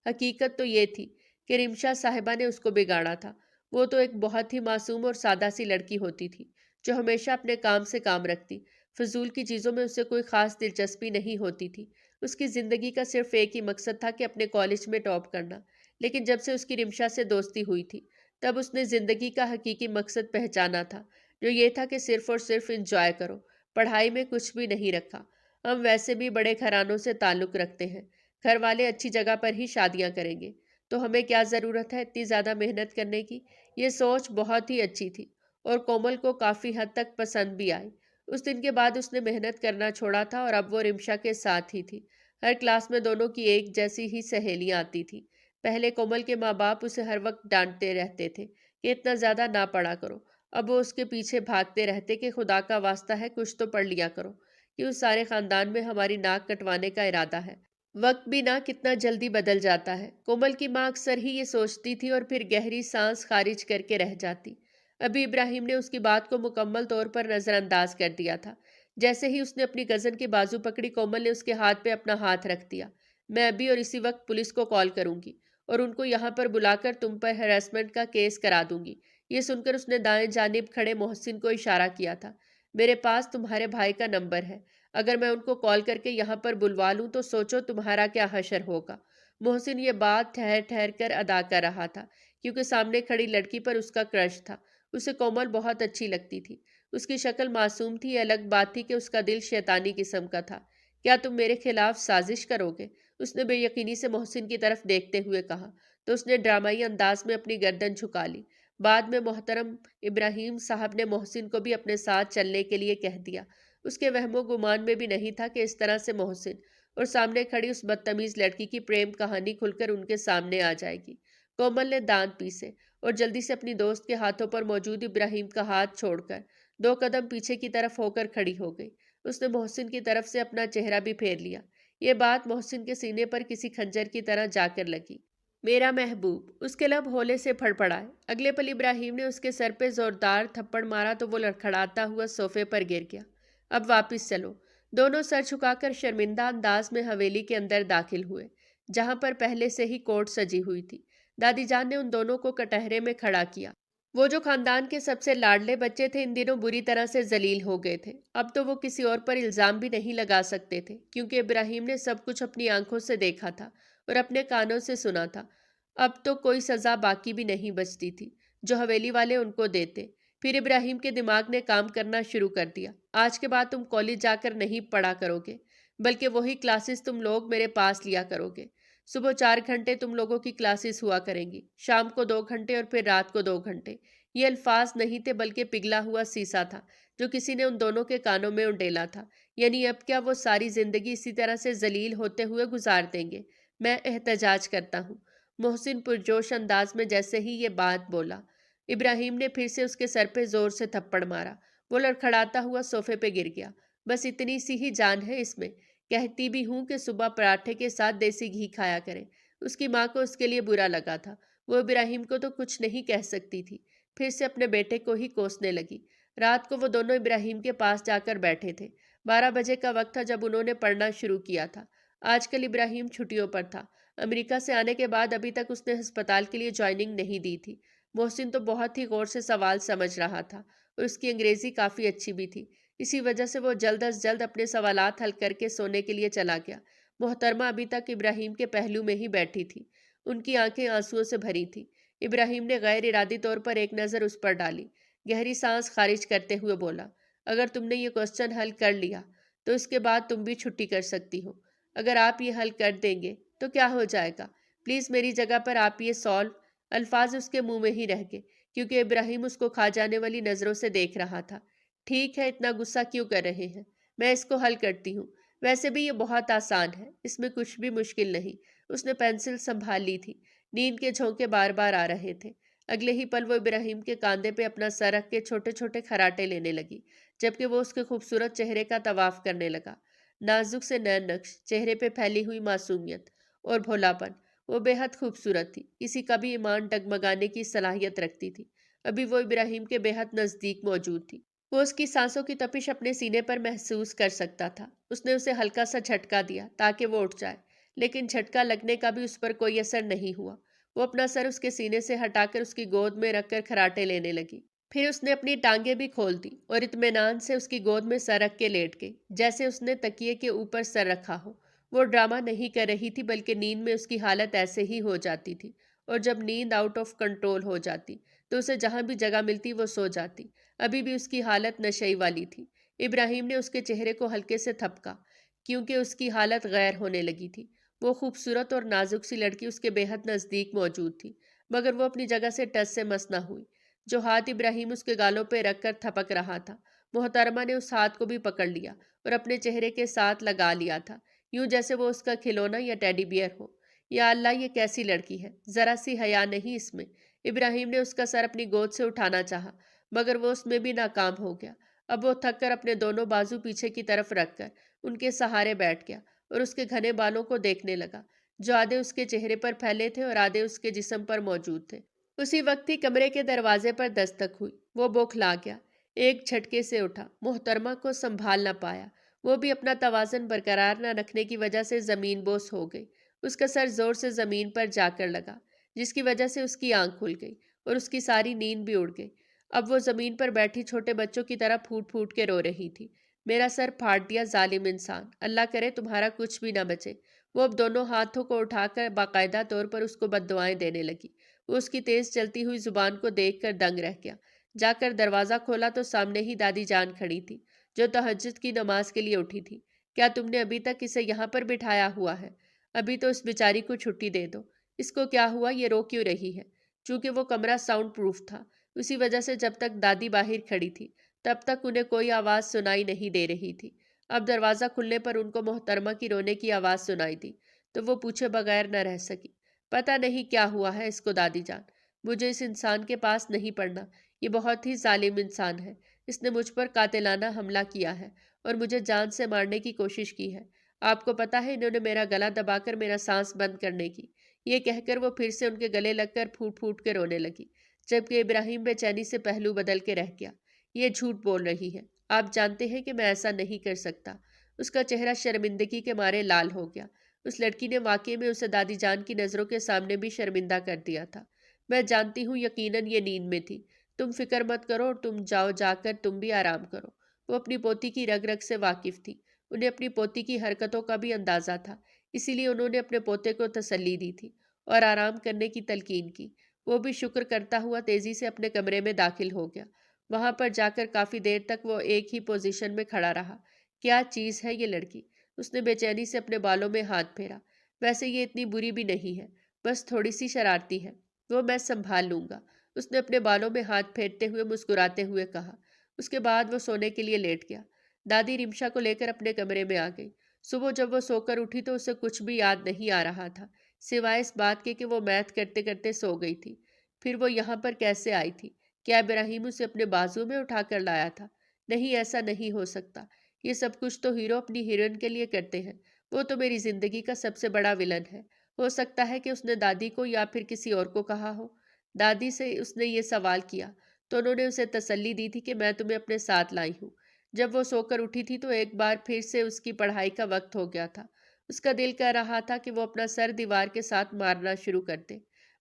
حقیقت تو یہ تھی کہ رمشا صاحبہ نے اس کو بگاڑا تھا۔ وہ تو ایک بہت ہی معصوم اور سادہ سی لڑکی ہوتی تھی، جو ہمیشہ اپنے کام سے کام رکھتی، فضول کی چیزوں میں اسے کوئی خاص دلچسپی نہیں ہوتی تھی۔ اس کی زندگی کا صرف ایک ہی مقصد تھا کہ اپنے کالج میں ٹاپ کرنا، لیکن جب سے اس کی رمشا سے دوستی ہوئی تھی تب اس نے زندگی کا حقیقی مقصد پہچانا تھا، جو یہ تھا کہ صرف اور صرف انجوائے کرو، پڑھائی میں کچھ بھی نہیں رکھا۔ ہم ویسے بھی بڑے گھرانوں سے تعلق رکھتے ہیں، گھر والے اچھی جگہ پر ہی شادیاں کریں گے، تو ہمیں کیا ضرورت ہے اتنی زیادہ محنت کرنے کی؟ یہ سوچ بہت ہی اچھی تھی، اور کومل کو کافی حد تک پسند بھی آئی۔ اس دن کے بعد اس نے محنت کرنا چھوڑا تھا، اور اب وہ رمشا کے ساتھ ہی تھی۔ ہر کلاس میں دونوں کی ایک جیسی ہی سہیلیاں آتی تھیں۔ پہلے کومل کے ماں باپ اسے ہر وقت ڈانٹتے رہتے تھے کہ اتنا زیادہ نہ پڑھا کرو، اب وہ اس کے پیچھے بھاگتے رہتے کہ خدا کا واسطہ ہے کچھ تو پڑھ لیا کرو، کہ اس سارے خاندان میں ہماری ناک کٹوانے کا ارادہ ہے۔ وقت بھی نہ کتنا جلدی بدل جاتا ہے۔ کومل کی ماں اکثر ہی یہ سوچتی تھی اور پھر گہری سانس خارج کر کے رہ جاتی۔ ابھی ابراہیم نے اس کی بات کو مکمل طور پر نظر انداز کر دیا تھا۔ جیسے ہی اس نے اپنی کزن کی بازو پکڑی، کومل نے اس کے ہاتھ پہ اپنا ہاتھ رکھ دیا۔ میں ابھی اور اسی وقت پولیس کو کال کروں گی، اور ان کو یہاں پر بلا کر تم پر ہراسمنٹ کا کیس کرا دوں گی۔ یہ سن کر اس نے دائیں جانب کھڑے محسن کو اشارہ کیا تھا۔ میرے پاس تمہارے بھائی کا نمبر ہے، اگر میں ان کو کال کر کے یہاں پر بلوا لوں تو سوچو تمہارا کیا حشر ہوگا۔ محسن یہ بات ٹھہر ٹھہر کر ادا کر رہا تھا، کیونکہ سامنے کھڑی لڑکی پر اس کا کرش تھا۔ اسے کومل بہت اچھی لگتی تھی۔ اس کی شکل معصوم تھی، یہ الگ بات تھی کہ اس کا دل شیطانی قسم کا تھا۔ کیا تم میرے خلاف سازش کرو گے؟ اس نے بے یقینی سے محسن کی طرف دیکھتے ہوئے کہا، تو اس نے ڈرامائی انداز میں اپنی گردن جھکا لی۔ بعد میں محترم ابراہیم صاحب نے محسن کو بھی اپنے ساتھ چلنے کے لیے کہہ دیا۔ اس کے وہم و گمان میں بھی نہیں تھا کہ اس طرح سے محسن اور سامنے کھڑی اس بدتمیز لڑکی کی پریم کہانی کھل کر ان کے سامنے آ جائے گی۔ کومل نے دانت پیسے اور جلدی سے اپنی دوست کے ہاتھوں پر موجود ابراہیم کا ہاتھ چھوڑ کر 2 قدم پیچھے کی طرف ہو کر کھڑی ہو گئی۔ اس نے محسن کی طرف سے اپنا چہرہ بھی پھیر لیا۔ یہ بات محسن کے سینے پر کسی خنجر کی طرح جا کر لگی۔ میرا محبوب، اس کے لب ہولے سے پھڑپڑائے۔ اگلے پل ابراہیم نے اس کے سر پہ زوردار تھپڑ مارا تو وہ لڑکھڑاتا ہوا صوفے پر گر گیا۔ اب واپس چلو۔ دونوں سر جھکا کر شرمندہ انداز میں حویلی کے اندر داخل ہوئے، جہاں پر پہلے سے ہی کورٹ سجی ہوئی تھی۔ دادی جان نے ان دونوں کو کٹہرے میں کھڑا کیا۔ وہ جو خاندان کے سب سے لاڈلے بچے تھے ان دنوں بری طرح سے ذلیل ہو گئے تھے۔ اب تو وہ کسی اور پر الزام بھی نہیں لگا سکتے تھے، کیونکہ ابراہیم نے سب کچھ اپنی آنکھوں سے دیکھا تھا اور اپنے کانوں سے سنا تھا۔ اب تو کوئی سزا باقی بھی نہیں بچتی تھی جو حویلی والے ان کو دیتے۔ پھر ابراہیم کے دماغ نے کام کرنا شروع کر دیا۔ آج کے بعد تم کالج جا کر نہیں پڑھا کرو گے، بلکہ وہی کلاسز تم لوگ میرے پاس لیا کرو گے۔ صبح 4 گھنٹے تم لوگوں کی کلاسز ہوا کریں گی، شام کو 2 گھنٹے اور پھر رات کو 2 گھنٹے۔ یہ الفاظ نہیں تھے بلکہ پگھلا ہوا سیسا تھا جو کسی نے ان دونوں کے کانوں میں انڈیلا تھا۔ یعنی اب کیا وہ ساری زندگی اسی طرح سے ذلیل ہوتے ہوئے گزار دیں گے؟ میں احتجاج کرتا ہوں۔ محسن پرجوش انداز میں جیسے ہی یہ بات بولا، ابراہیم نے پھر سے اس کے سر پہ زور سے تھپڑ مارا۔ وہ لڑکھڑاتا ہوا صوفے پہ گر گیا۔ بس اتنی سی ہی جان ہے اس میں۔ کہتی بھی ہوں کہ صبح پراٹھے کے ساتھ دیسی گھی کھایا کرے۔ اس کی ماں کو اس کے لیے برا لگا تھا۔ وہ ابراہیم کو تو کچھ نہیں کہہ سکتی تھی، پھر سے اپنے بیٹے کو ہی کوسنے لگی۔ رات کو وہ دونوں ابراہیم کے پاس جا کر بیٹھے تھے۔ 12 بجے کا وقت تھا جب انہوں نے پڑھنا شروع کیا تھا۔ آج کل ابراہیم چھٹیوں پر تھا۔ امریکہ سے آنے کے بعد ابھی تک اس نے ہسپتال کے لیے جوائننگ نہیں دی تھی۔ محسن تو بہت ہی غور سے سوال سمجھ رہا تھا اور اس کی انگریزی کافی اچھی بھی تھی۔ اسی وجہ سے وہ جلد از جلد اپنے سوالات حل کر کے سونے کے لیے چلا گیا۔ محترمہ ابھی تک ابراہیم کے پہلو میں ہی بیٹھی تھی۔ ان کی آنکھیں آنسوؤں سے بھری تھی۔ ابراہیم نے غیر ارادی طور پر ایک نظر اس پر ڈالی۔ گہری سانس خارج کرتے ہوئے بولا، اگر تم نے یہ کوسچن حل کر لیا تو اس کے بعد تم بھی چھٹی کر سکتی ہو۔ اگر آپ یہ حل کر دیں گے تو کیا ہو جائے گا؟ پلیز میری جگہ پر آپ یہ سالو۔ الفاظ اس کے منہ میں ہی رہ گئے کیونکہ ابراہیم اس کو کھا جانے والی نظروں سے دیکھ رہا تھا۔ ٹھیک ہے، اتنا غصہ کیوں کر رہے ہیں؟ میں اس کو حل کرتی ہوں۔ ویسے بھی یہ بہت آسان ہے، اس میں کچھ بھی مشکل نہیں۔ اس نے پینسل سنبھال لی تھی۔ نیند کے جھونکے بار بار آ رہے تھے۔ اگلے ہی پل وہ ابراہیم کے کاندھے پہ اپنا سر رکھ کے چھوٹے چھوٹے خراٹے لینے لگی، جبکہ وہ اس کے خوبصورت چہرے کا طواف کرنے لگا۔ نازک سے نین نقش، چہرے پہ پھیلی ہوئی معصومیت اور بھولاپن۔ وہ بے حد خوبصورت تھی، کسی کا بھی ایمان ڈگمگانے کی صلاحیت رکھتی تھی۔ ابھی وہ ابراہیم کے بے حد نزدیک موجود تھی۔ وہ اس کی سانسوں کی تپش اپنے سینے پر محسوس کر سکتا تھا۔ اس نے اسے ہلکا سا جھٹکا دیا تاکہ وہ اٹھ جائے، لیکن جھٹکا لگنے کا بھی اس پر کوئی اثر نہیں ہوا۔ وہ اپنا سر اس کے سینے سے ہٹا کر اس کی گود میں رکھ کر خراٹے لینے لگی۔ پھر اس نے اپنی ٹانگیں بھی کھول دی اور اطمینان سے اس کی گود میں سر رکھ کے لیٹ گئی، جیسے اس نے تکیے کے اوپر سر رکھا ہو۔ وہ ڈرامہ نہیں کر رہی تھی، بلکہ نیند میں اس کی حالت ایسے ہی ہو جاتی تھی، اور جب نیند آؤٹ آف کنٹرول ہو جاتی تو اسے جہاں بھی جگہ ملتی وہ سو جاتی۔ ابھی بھی اس کی حالت نشئی والی تھی۔ ابراہیم نے اس کے چہرے کو ہلکے سے تھپکا کیونکہ اس کی حالت غیر ہونے لگی تھی۔ وہ خوبصورت اور نازک سی لڑکی اس کے بے حد نزدیک موجود تھی، مگر وہ اپنی جگہ سے ٹس سے مس نہ ہوئی۔ جو ہاتھ ابراہیم اس کے گالوں پہ رکھ کر تھپک رہا تھا، محترمہ نے اس ہاتھ کو بھی پکڑ لیا اور اپنے چہرے کے ساتھ لگا لیا تھا، یوں جیسے وہ اس کا کھلونا یا ٹیڈی بیئر ہو۔ یا اللہ، یہ کیسی لڑکی ہے، ذرا سی حیا نہیں اس میں۔ ابراہیم نے اس کا سر اپنی گود سے اٹھانا چاہا، مگر وہ اس میں بھی ناکام ہو گیا۔ اب وہ تھک کر اپنے دونوں بازو پیچھے کی طرف رکھ کر ان کے سہارے بیٹھ گیا اور اس کے گھنے بالوں کو دیکھنے لگا، جو آدھے اس کے چہرے پر پھیلے تھے اور آدھے اس کے جسم پر موجود تھے۔ اسی وقت ہی کمرے کے دروازے پر دستک ہوئی۔ وہ بوکھلا گیا، ایک جھٹکے سے اٹھا، محترمہ کو سنبھال نہ پایا۔ وہ بھی اپنا توازن برقرار نہ رکھنے کی وجہ سے زمین بوس ہو گئی۔ اس کا سر زور سے زمین پر جا کر لگا، جس کی وجہ سے اس کی آنکھ کھل گئی اور اس کی ساری نیند بھی اڑ گئی۔ اب وہ زمین پر بیٹھی چھوٹے بچوں کی طرح پھوٹ پھوٹ کے رو رہی تھی۔ میرا سر پھاڑ دیا ظالم انسان، اللہ کرے تمہارا کچھ بھی نہ بچے۔ وہ اب دونوں ہاتھوں کو اٹھا کر باقاعدہ طور پر اس کو بد دعائیں دینے لگی۔ وہ اس کی تیز چلتی ہوئی زبان کو دیکھ کر دنگ رہ گیا۔ جا کر دروازہ کھولا تو سامنے ہی دادی جان کھڑی تھی، جو تہجد کی نماز کے لیے اٹھی تھی۔ کیا تم نے ابھی تک اسے یہاں پر بٹھایا ہوا ہے؟ ابھی تو اس بیچاری کو چھٹی دے دو۔ اس کو کیا ہوا، یہ رو کیوں رہی ہے؟ چونکہ وہ کمرہ ساؤنڈ پروف تھا، اسی وجہ سے جب تک دادی باہر کھڑی تھی تب تک انہیں کوئی آواز سنائی نہیں دے رہی تھی۔ اب دروازہ کھلنے پر ان کو محترمہ کی رونے کی آواز سنائی دی تو وہ پوچھے بغیر نہ رہ سکی، پتہ نہیں کیا ہوا ہے اس کو دادی جان، مجھے اس انسان کے پاس نہیں پڑنا، یہ بہت ہی ظالم انسان ہے، اس نے مجھ پر قاتلانہ حملہ کیا ہے اور مجھے جان سے مارنے کی کوشش کی ہے، آپ کو پتہ ہے انہوں نے میرا گلا دبا کر میرا سانس بند کرنے کی، یہ کہہ کر وہ پھر سے ان کے گلے لگ کر پھوٹ پھوٹ کے رونے لگی، جبکہ ابراہیم بے چینی سے پہلو بدل کے رہ گیا۔ یہ جھوٹ بول رہی ہے، آپ جانتے ہیں کہ میں ایسا نہیں کر سکتا۔ اس کا چہرہ شرمندگی کے مارے لال ہو گیا۔ اس لڑکی نے واقعے میں اسے دادی جان کی نظروں کے سامنے بھی شرمندہ کر دیا تھا۔ میں جانتی ہوں یقیناً یہ نیند میں تھی، تم فکر مت کرو اور تم جاؤ، جا کر تم بھی آرام کرو۔ وہ اپنی پوتی کی رگ رگ سے واقف تھی، انہیں اپنی پوتی کی حرکتوں کا بھی اندازہ تھا، اسی لیے انہوں نے اپنے پوتے کو تسلی دی تھی اور آرام کرنے کی تلقین کی۔ وہ بھی شکر کرتا ہوا تیزی سے اپنے کمرے میں داخل ہو گیا۔ وہاں پر جا کر کافی دیر تک وہ ایک ہی پوزیشن میں کھڑا رہا۔ کیا چیز ہے یہ لڑکی؟ اس نے بے چینی سے اپنے بالوں میں ہاتھ پھیرا۔ ویسے یہ اتنی بری بھی نہیں ہے، بس تھوڑی سی شرارتی ہے، وہ میں سنبھال لوں گا، اس نے اپنے بالوں میں ہاتھ پھیرتے ہوئے مسکراتے ہوئے کہا۔ اس کے بعد وہ سونے کے لیے لیٹ گیا۔ دادی رمشا کو لے کر اپنے کمرے میں آ گئی۔ صبح جب وہ سو کر اٹھی تو اسے کچھ بھی یاد نہیں آ رہا تھا، سوائے اس بات کے کہ وہ میتھ کرتے کرتے سو گئی تھی۔ پھر وہ یہاں پر کیسے آئی تھی؟ کیا ابراہیم اسے اپنے بازو میں اٹھا کر لایا تھا؟ نہیں، ایسا نہیں ہو سکتا، یہ سب کچھ تو ہیرو اپنی ہیروئن کے لیے کرتے ہیں، وہ تو میری زندگی کا سب سے بڑا ولن ہے۔ ہو سکتا ہے کہ اس نے دادی کو یا پھر کسی اور کو کہا ہو۔ دادی سے اس نے یہ سوال کیا تو انہوں نے اسے تسلی دی تھی کہ میں تمہیں اپنے ساتھ لائی ہوں۔ جب وہ سو کر اٹھی تھی تو ایک بار پھر سے اس کی پڑھائی کا وقت ہو گیا تھا۔ اس کا دل کہہ رہا تھا کہ وہ اپنا سر دیوار کے ساتھ مارنا شروع کر دے۔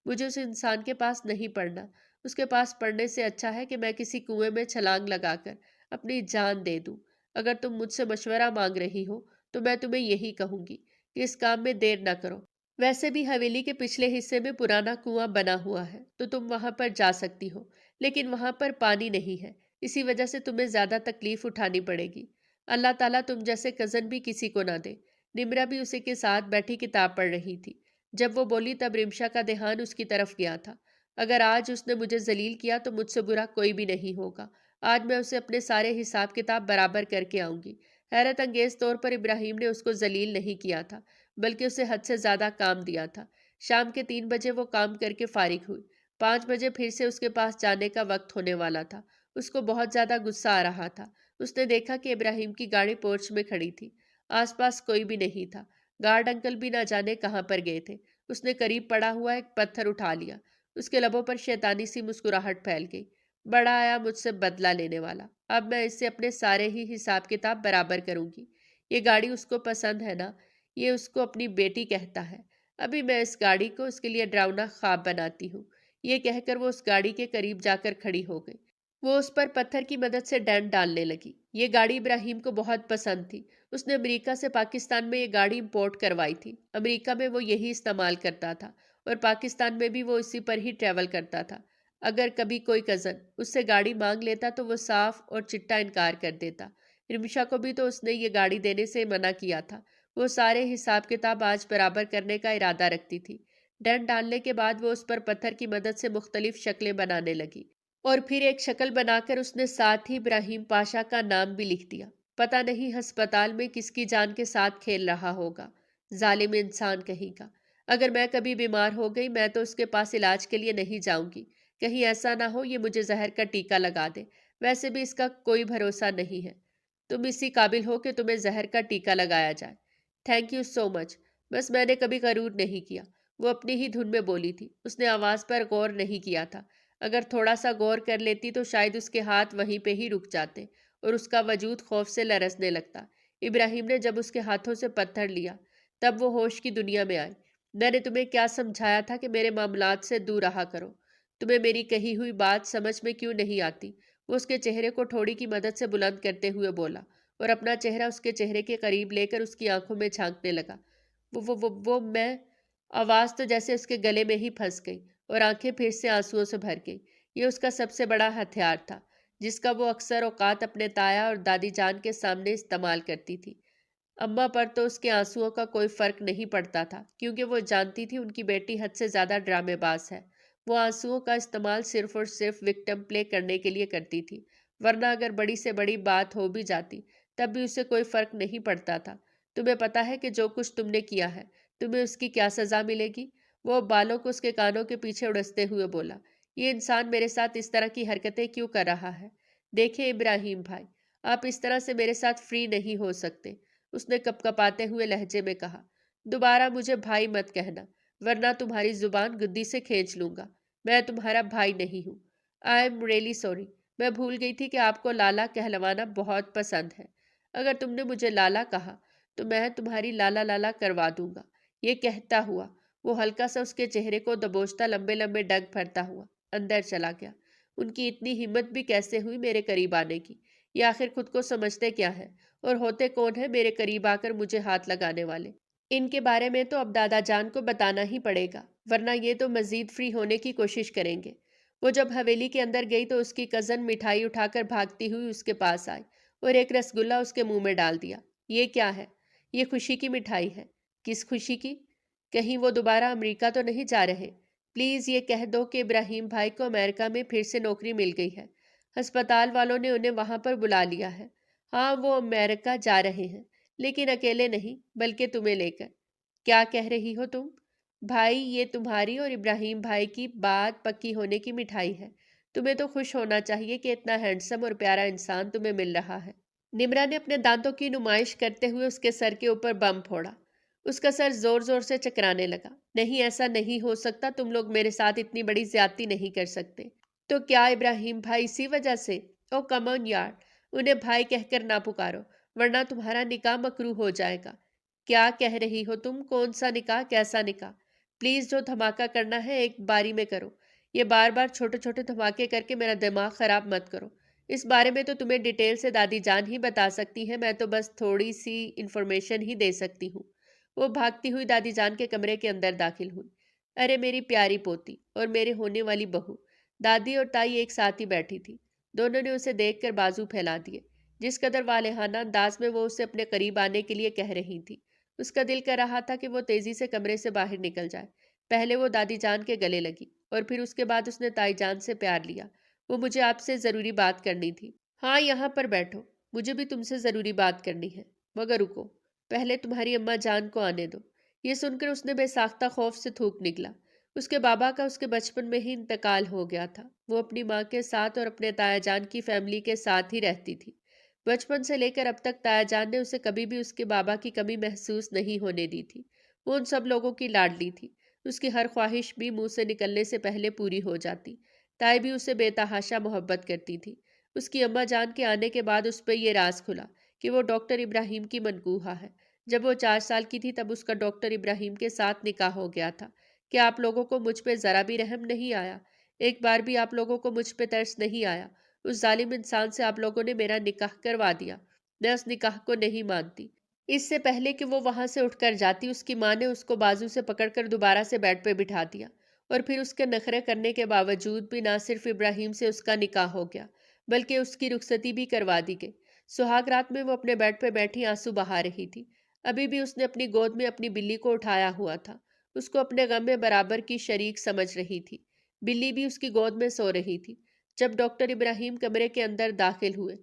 مجھے اس انسان کے پاس نہیں پڑھنا، اس کے پاس پڑھنے سے اچھا ہے کہ میں کسی کنویں میں چھلانگ لگا کر اپنی جان دے دوں۔ اگر تم مجھ سے مشورہ مانگ رہی ہو تو میں تمہیں یہی کہوں گی کہ اس کام میں دیر نہ کرو۔ ویسے بھی حویلی کے پچھلے حصے میں پرانا کنواں بنا ہوا ہے تو تم وہاں پر جا سکتی ہو، لیکن وہاں پر پانی نہیں ہے، اسی وجہ سے تمہیں زیادہ تکلیف اٹھانی پڑے گی۔ اللہ تعالیٰ تم جیسے کزن بھی کسی کو نہ دے۔ نمرا بھی اسی کے ساتھ بیٹھی کتاب پڑھ رہی تھی۔ جب وہ بولی تب رمشا کا دھیان اس کی طرف گیا تھا۔ اگر آج اس نے مجھے ذلیل کیا تو مجھ سے برا کوئی بھی نہیں ہوگا۔ آج میں اسے اپنے سارے حساب کتاب برابر کر کے آؤں گی۔ حیرت انگیز طور پر ابراہیم نے اس کو ذلیل نہیں کیا تھا، بلکہ اسے حد سے زیادہ کام دیا تھا۔ شام کے 3 بجے وہ کام کر کے فارغ ہوئی۔ 5 بجے پھر سے اس کے پاس جانے کا وقت ہونے والا تھا۔ اس کو بہت زیادہ غصہ آ رہا تھا۔ اس نے دیکھا کہ ابراہیم کی گاڑی پورچ میں کھڑی تھی۔ آس پاس کوئی بھی نہیں تھا۔ گارڈ انکل بھی نہ جانے کہاں پر گئے تھے۔ اس نے قریب پڑا ہوا ایک پتھر اٹھا لیا۔ اس کے لبوں پر شیطانی سی مسکراہٹ پھیل گئی۔ بڑا آیا مجھ سے بدلہ لینے والا، اب میں اس سے اپنے سارے ہی حساب کتاب برابر کروں گی۔ یہ گاڑی اس کو پسند ہے نا، یہ اس کو اپنی بیٹی کہتا ہے، ابھی میں اس گاڑی کو اس کے لیے ڈراؤنا خواب بناتی ہوں۔ یہ کہہ کر وہ اس گاڑی کے قریب جا کر کھڑی ہو گئی۔ وہ اس پر پتھر کی مدد سے ڈنڈ ڈالنے لگی۔ یہ گاڑی ابراہیم کو بہت پسند تھی۔ اس نے امریکہ سے پاکستان میں یہ گاڑی امپورٹ کروائی تھی۔ امریکہ میں وہ یہی استعمال کرتا تھا اور پاکستان میں بھی وہ اسی پر ہی ٹریول کرتا تھا۔ اگر کبھی کوئی کزن اس سے گاڑی مانگ لیتا تو وہ صاف اور چٹا انکار کر دیتا۔ رمشا کو بھی تو اس نے یہ گاڑی دینے سے منع کیا تھا۔ وہ سارے حساب کتاب آج برابر کرنے کا ارادہ رکھتی تھی۔ ڈنڈ ڈالنے کے بعد وہ اس پر پتھر کی مدد سے مختلف شکلیں بنانے لگی اور پھر ایک شکل بنا کر اس نے ساتھ ہی ابراہیم پاشا کا نام بھی لکھ دیا۔ پتہ نہیں ہسپتال میں کس کی جان کے ساتھ کھیل رہا ہوگا، ظالم انسان کہیں کا۔ اگر میں کبھی بیمار ہو گئی میں تو اس کے پاس علاج کے لیے نہیں جاؤں گی، کہیں ایسا نہ ہو یہ مجھے زہر کا ٹیکہ لگا دے۔ ویسے بھی اس کا کوئی بھروسہ نہیں ہے، تم اسی قابل ہو کہ تمہیں زہر کا ٹیکہ لگایا جائے۔ تھینک یو سو مچ، بس میں نے کبھی غرور نہیں کیا، وہ اپنی ہی دھن میں بولی تھی۔ اس نے آواز پر غور نہیں کیا تھا۔ اگر تھوڑا سا غور کر لیتی تو شاید اس کے ہاتھ وہیں پہ ہی رک جاتے اور اس کا وجود خوف سے لرزنے لگتا۔ ابراہیم نے جب اس کے ہاتھوں سے پتھر لیا تب وہ ہوش کی دنیا میں آئی۔ میں نے تمہیں کیا سمجھایا تھا کہ میرے معاملات سے دور رہا کرو، تمہیں میری کہی ہوئی بات سمجھ میں کیوں نہیں آتی؟ وہ اس کے چہرے کو ٹھوڑی کی مدد سے بلند کرتے ہوئے بولا اور اپنا چہرہ اس کے چہرے کے قریب لے کر اس کی آنکھوں میں جھانکنے لگا۔ وہ میں آواز تو جیسے اس کے گلے میں ہی پھنس گئی اور آنکھیں پھر سے آنسوؤں سے بھر گئی۔ یہ اس کا سب سے بڑا ہتھیار تھا جس کا وہ اکثر اوقات اپنے تایا اور دادی جان کے سامنے استعمال کرتی تھی۔ اماں پر تو اس کے آنسوؤں کا کوئی فرق نہیں پڑتا تھا کیونکہ وہ جانتی تھی ان کی بیٹی حد سے زیادہ ڈرامے باز ہے۔ وہ آنسوؤں کا استعمال صرف اور صرف وکٹم پلے کرنے کے لیے کرتی تھی، ورنہ اگر بڑی سے بڑی بات ہو بھی جاتی تب بھی اسے کوئی فرق نہیں پڑتا تھا۔ تمہیں پتا ہے کہ جو کچھ تم نے کیا ہے تمہیں اس کی کیا سزا ملے گی؟ وہ بالوں کو اس کے کانوں کے پیچھے اڑستے ہوئے بولا۔ یہ انسان میرے ساتھ اس طرح کی حرکتیں کیوں کر رہا ہے؟ دیکھیں ابراہیم بھائی، آپ اس طرح سے میرے ساتھ فری نہیں ہو سکتے، اس نے کپ کپاتے ہوئے لہجے میں کہا۔ دوبارہ مجھے بھائی مت کہنا، ورنہ تمہاری زبان گدی سے کھینچ لوں گا۔ میں تمہارا بھائی نہیں ہوں۔ آئی ایم ریئلی سوری، میں بھول گئی تھی کہ آپ کو لالا کہلوانا بہت پسند ہے۔ اگر تم نے مجھے لالا کہا تو میں تمہاری لالا لالا کروا دوں گا۔ یہ کہتا ہوا وہ ہلکا سا اس کے چہرے کو دبوچتا لمبے لمبے ڈگ بھرتا ہوا اندر چلا گیا۔ ان کی اتنی ہمت بھی کیسے ہوئی میرے قریب آنے کی؟ یہ آخر خود کو سمجھتے کیا ہیں اور ہوتے کون ہیں میرے قریب آ کر مجھے ہاتھ لگانے والے؟ ان کے بارے میں تو اب دادا جان کو بتانا ہی پڑے گا، ورنہ یہ تو مزید فری ہونے کی کوشش کریں گے۔ وہ جب حویلی کے اندر گئی تو اس کی کزن مٹھائی اٹھا کر بھاگتی ہوئی اس کے پاس آئی اور ایک رس گلہ اس کے منہ میں ڈال دیا۔ یہ کیا ہے؟ یہ خوشی کی مٹھائی ہے۔ کس خوشی کی؟ کہیں وہ دوبارہ امریکہ تو نہیں جا رہے؟ پلیز یہ کہہ دو کہ ابراہیم بھائی کو امریکہ میں پھر سے نوکری مل گئی ہے۔ ہسپتال والوں نے انہیں وہاں پر بلا لیا ہے۔ ہاں وہ امریکہ جا رہے ہیں، لیکن اکیلے نہیں بلکہ تمہیں لے کر۔ کیا کہہ رہی ہو تم؟ بھائی یہ تمہاری اور ابراہیم بھائی کی بات پکی ہونے کی مٹھائی ہے۔ تمہیں تو خوش ہونا چاہیے کہ اتنا ہینڈسم اور پیارا انسان تمہیں مل رہا ہے۔ نمرا نے اپنے دانتوں کی نمائش کرتے ہوئے اس کے سر کے اوپر بم پھوڑا۔ اس کا سر زور زور سے چکرانے لگا۔ نہیں، ایسا نہیں ہو سکتا، تم لوگ میرے ساتھ اتنی بڑی زیادتی نہیں کر سکتے۔ تو کیا ابراہیم بھائی اسی وجہ سے؟ او کم آن یار، انہیں بھائی کہہ کر نہ پکارو ورنہ تمہارا نکاح مکروہ ہو جائے گا۔ کیا کہہ رہی ہو تم؟ کون سا نکاح؟ کیسا نکاح؟ پلیز جو دھماکہ کرنا ہے ایک باری میں کرو۔ یہ بار بار چھوٹے چھوٹے دھماکے کر کے میرا دماغ خراب مت کرو۔ اس بارے میں تو تمہیں ڈیٹیل سے دادی جان ہی بتا سکتی ہے، میں تو بس تھوڑی سی انفارمیشن ہی دے سکتی ہوں۔ وہ بھاگتی ہوئی دادی جان کے کمرے کے اندر داخل ہوئی۔ ارے میری پیاری پوتی اور میرے ہونے والی بہو۔ دادی اور تائی ایک ساتھ ہی بیٹھی تھی۔ دونوں نے اسے دیکھ کر بازو پھیلا دیے۔ جس قدر والہانہ انداز میں وہ اسے اپنے قریب آنے کے لیے کہہ رہی تھی، اس کا دل کر رہا تھا کہ وہ تیزی سے کمرے سے باہر نکل جائے۔ پہلے وہ دادی جان کے گلے لگی اور پھر اس کے بعد اس نے تائی جان سے پیار لیا۔ وہ مجھے آپ سے ضروری بات کرنی تھی۔ ہاں یہاں پر بیٹھو، مجھے بھی تم سے ضروری بات کرنی ہے، مگر رکو، پہلے تمہاری اماں جان کو آنے دو۔ یہ سن کر اس نے بے ساختہ خوف سے تھوک نکلا۔ اس کے بابا کا اس کے بچپن میں ہی انتقال ہو گیا تھا۔ وہ اپنی ماں کے ساتھ اور اپنے تایا جان کی فیملی کے ساتھ ہی رہتی تھی۔ بچپن سے لے کر اب تک تایا جان نے اسے کبھی بھی اس کے بابا کی کمی محسوس نہیں ہونے دی تھی۔ وہ ان سب لوگوں کی لاڈلی تھی۔ اس کی ہر خواہش بھی منہ سے نکلنے سے پہلے پوری ہو جاتی۔ تائی بھی اسے بے تحاشا محبت کرتی تھی۔ اس کی اماں جان کے آنے کے بعد اس پہ یہ راز کھلا کہ وہ ڈاکٹر ابراہیم کی منکوحہ ہے۔ جب وہ 4 سال کی تھی تب اس کا ڈاکٹر ابراہیم کے ساتھ نکاح ہو گیا تھا۔ کیا آپ لوگوں کو مجھ پہ ذرا بھی رحم نہیں آیا؟ ایک بار بھی آپ لوگوں کو مجھ پہ ترس نہیں آیا؟ اس ظالم انسان سے آپ لوگوں نے میرا نکاح کروا دیا۔ میں اس نکاح کو نہیں مانتی۔ اس سے پہلے کہ وہ وہاں سے اٹھ کر جاتی، اس کی ماں نے اس کو بازو سے پکڑ کر دوبارہ سے بیڈ پہ بٹھا دیا، اور پھر اس کے نخرے کرنے کے باوجود بھی نہ صرف ابراہیم سے اس کا نکاح ہو گیا بلکہ اس کی رخصتی بھی کروا دی گئی۔ سہاگ رات میں وہ اپنے بیڈ پہ بیٹھی آنسو بہا رہی تھی۔ ابھی بھی اس نے اپنی گود میں اپنی بلی کو اٹھایا ہوا تھا۔ اس کو اپنے غم میں برابر کی شریک سمجھ رہی تھی۔ بلی بھی اس کی گود میں سو رہی تھی۔ جب ڈاکٹر ابراہیم کمرے کے اندر داخل ہوئے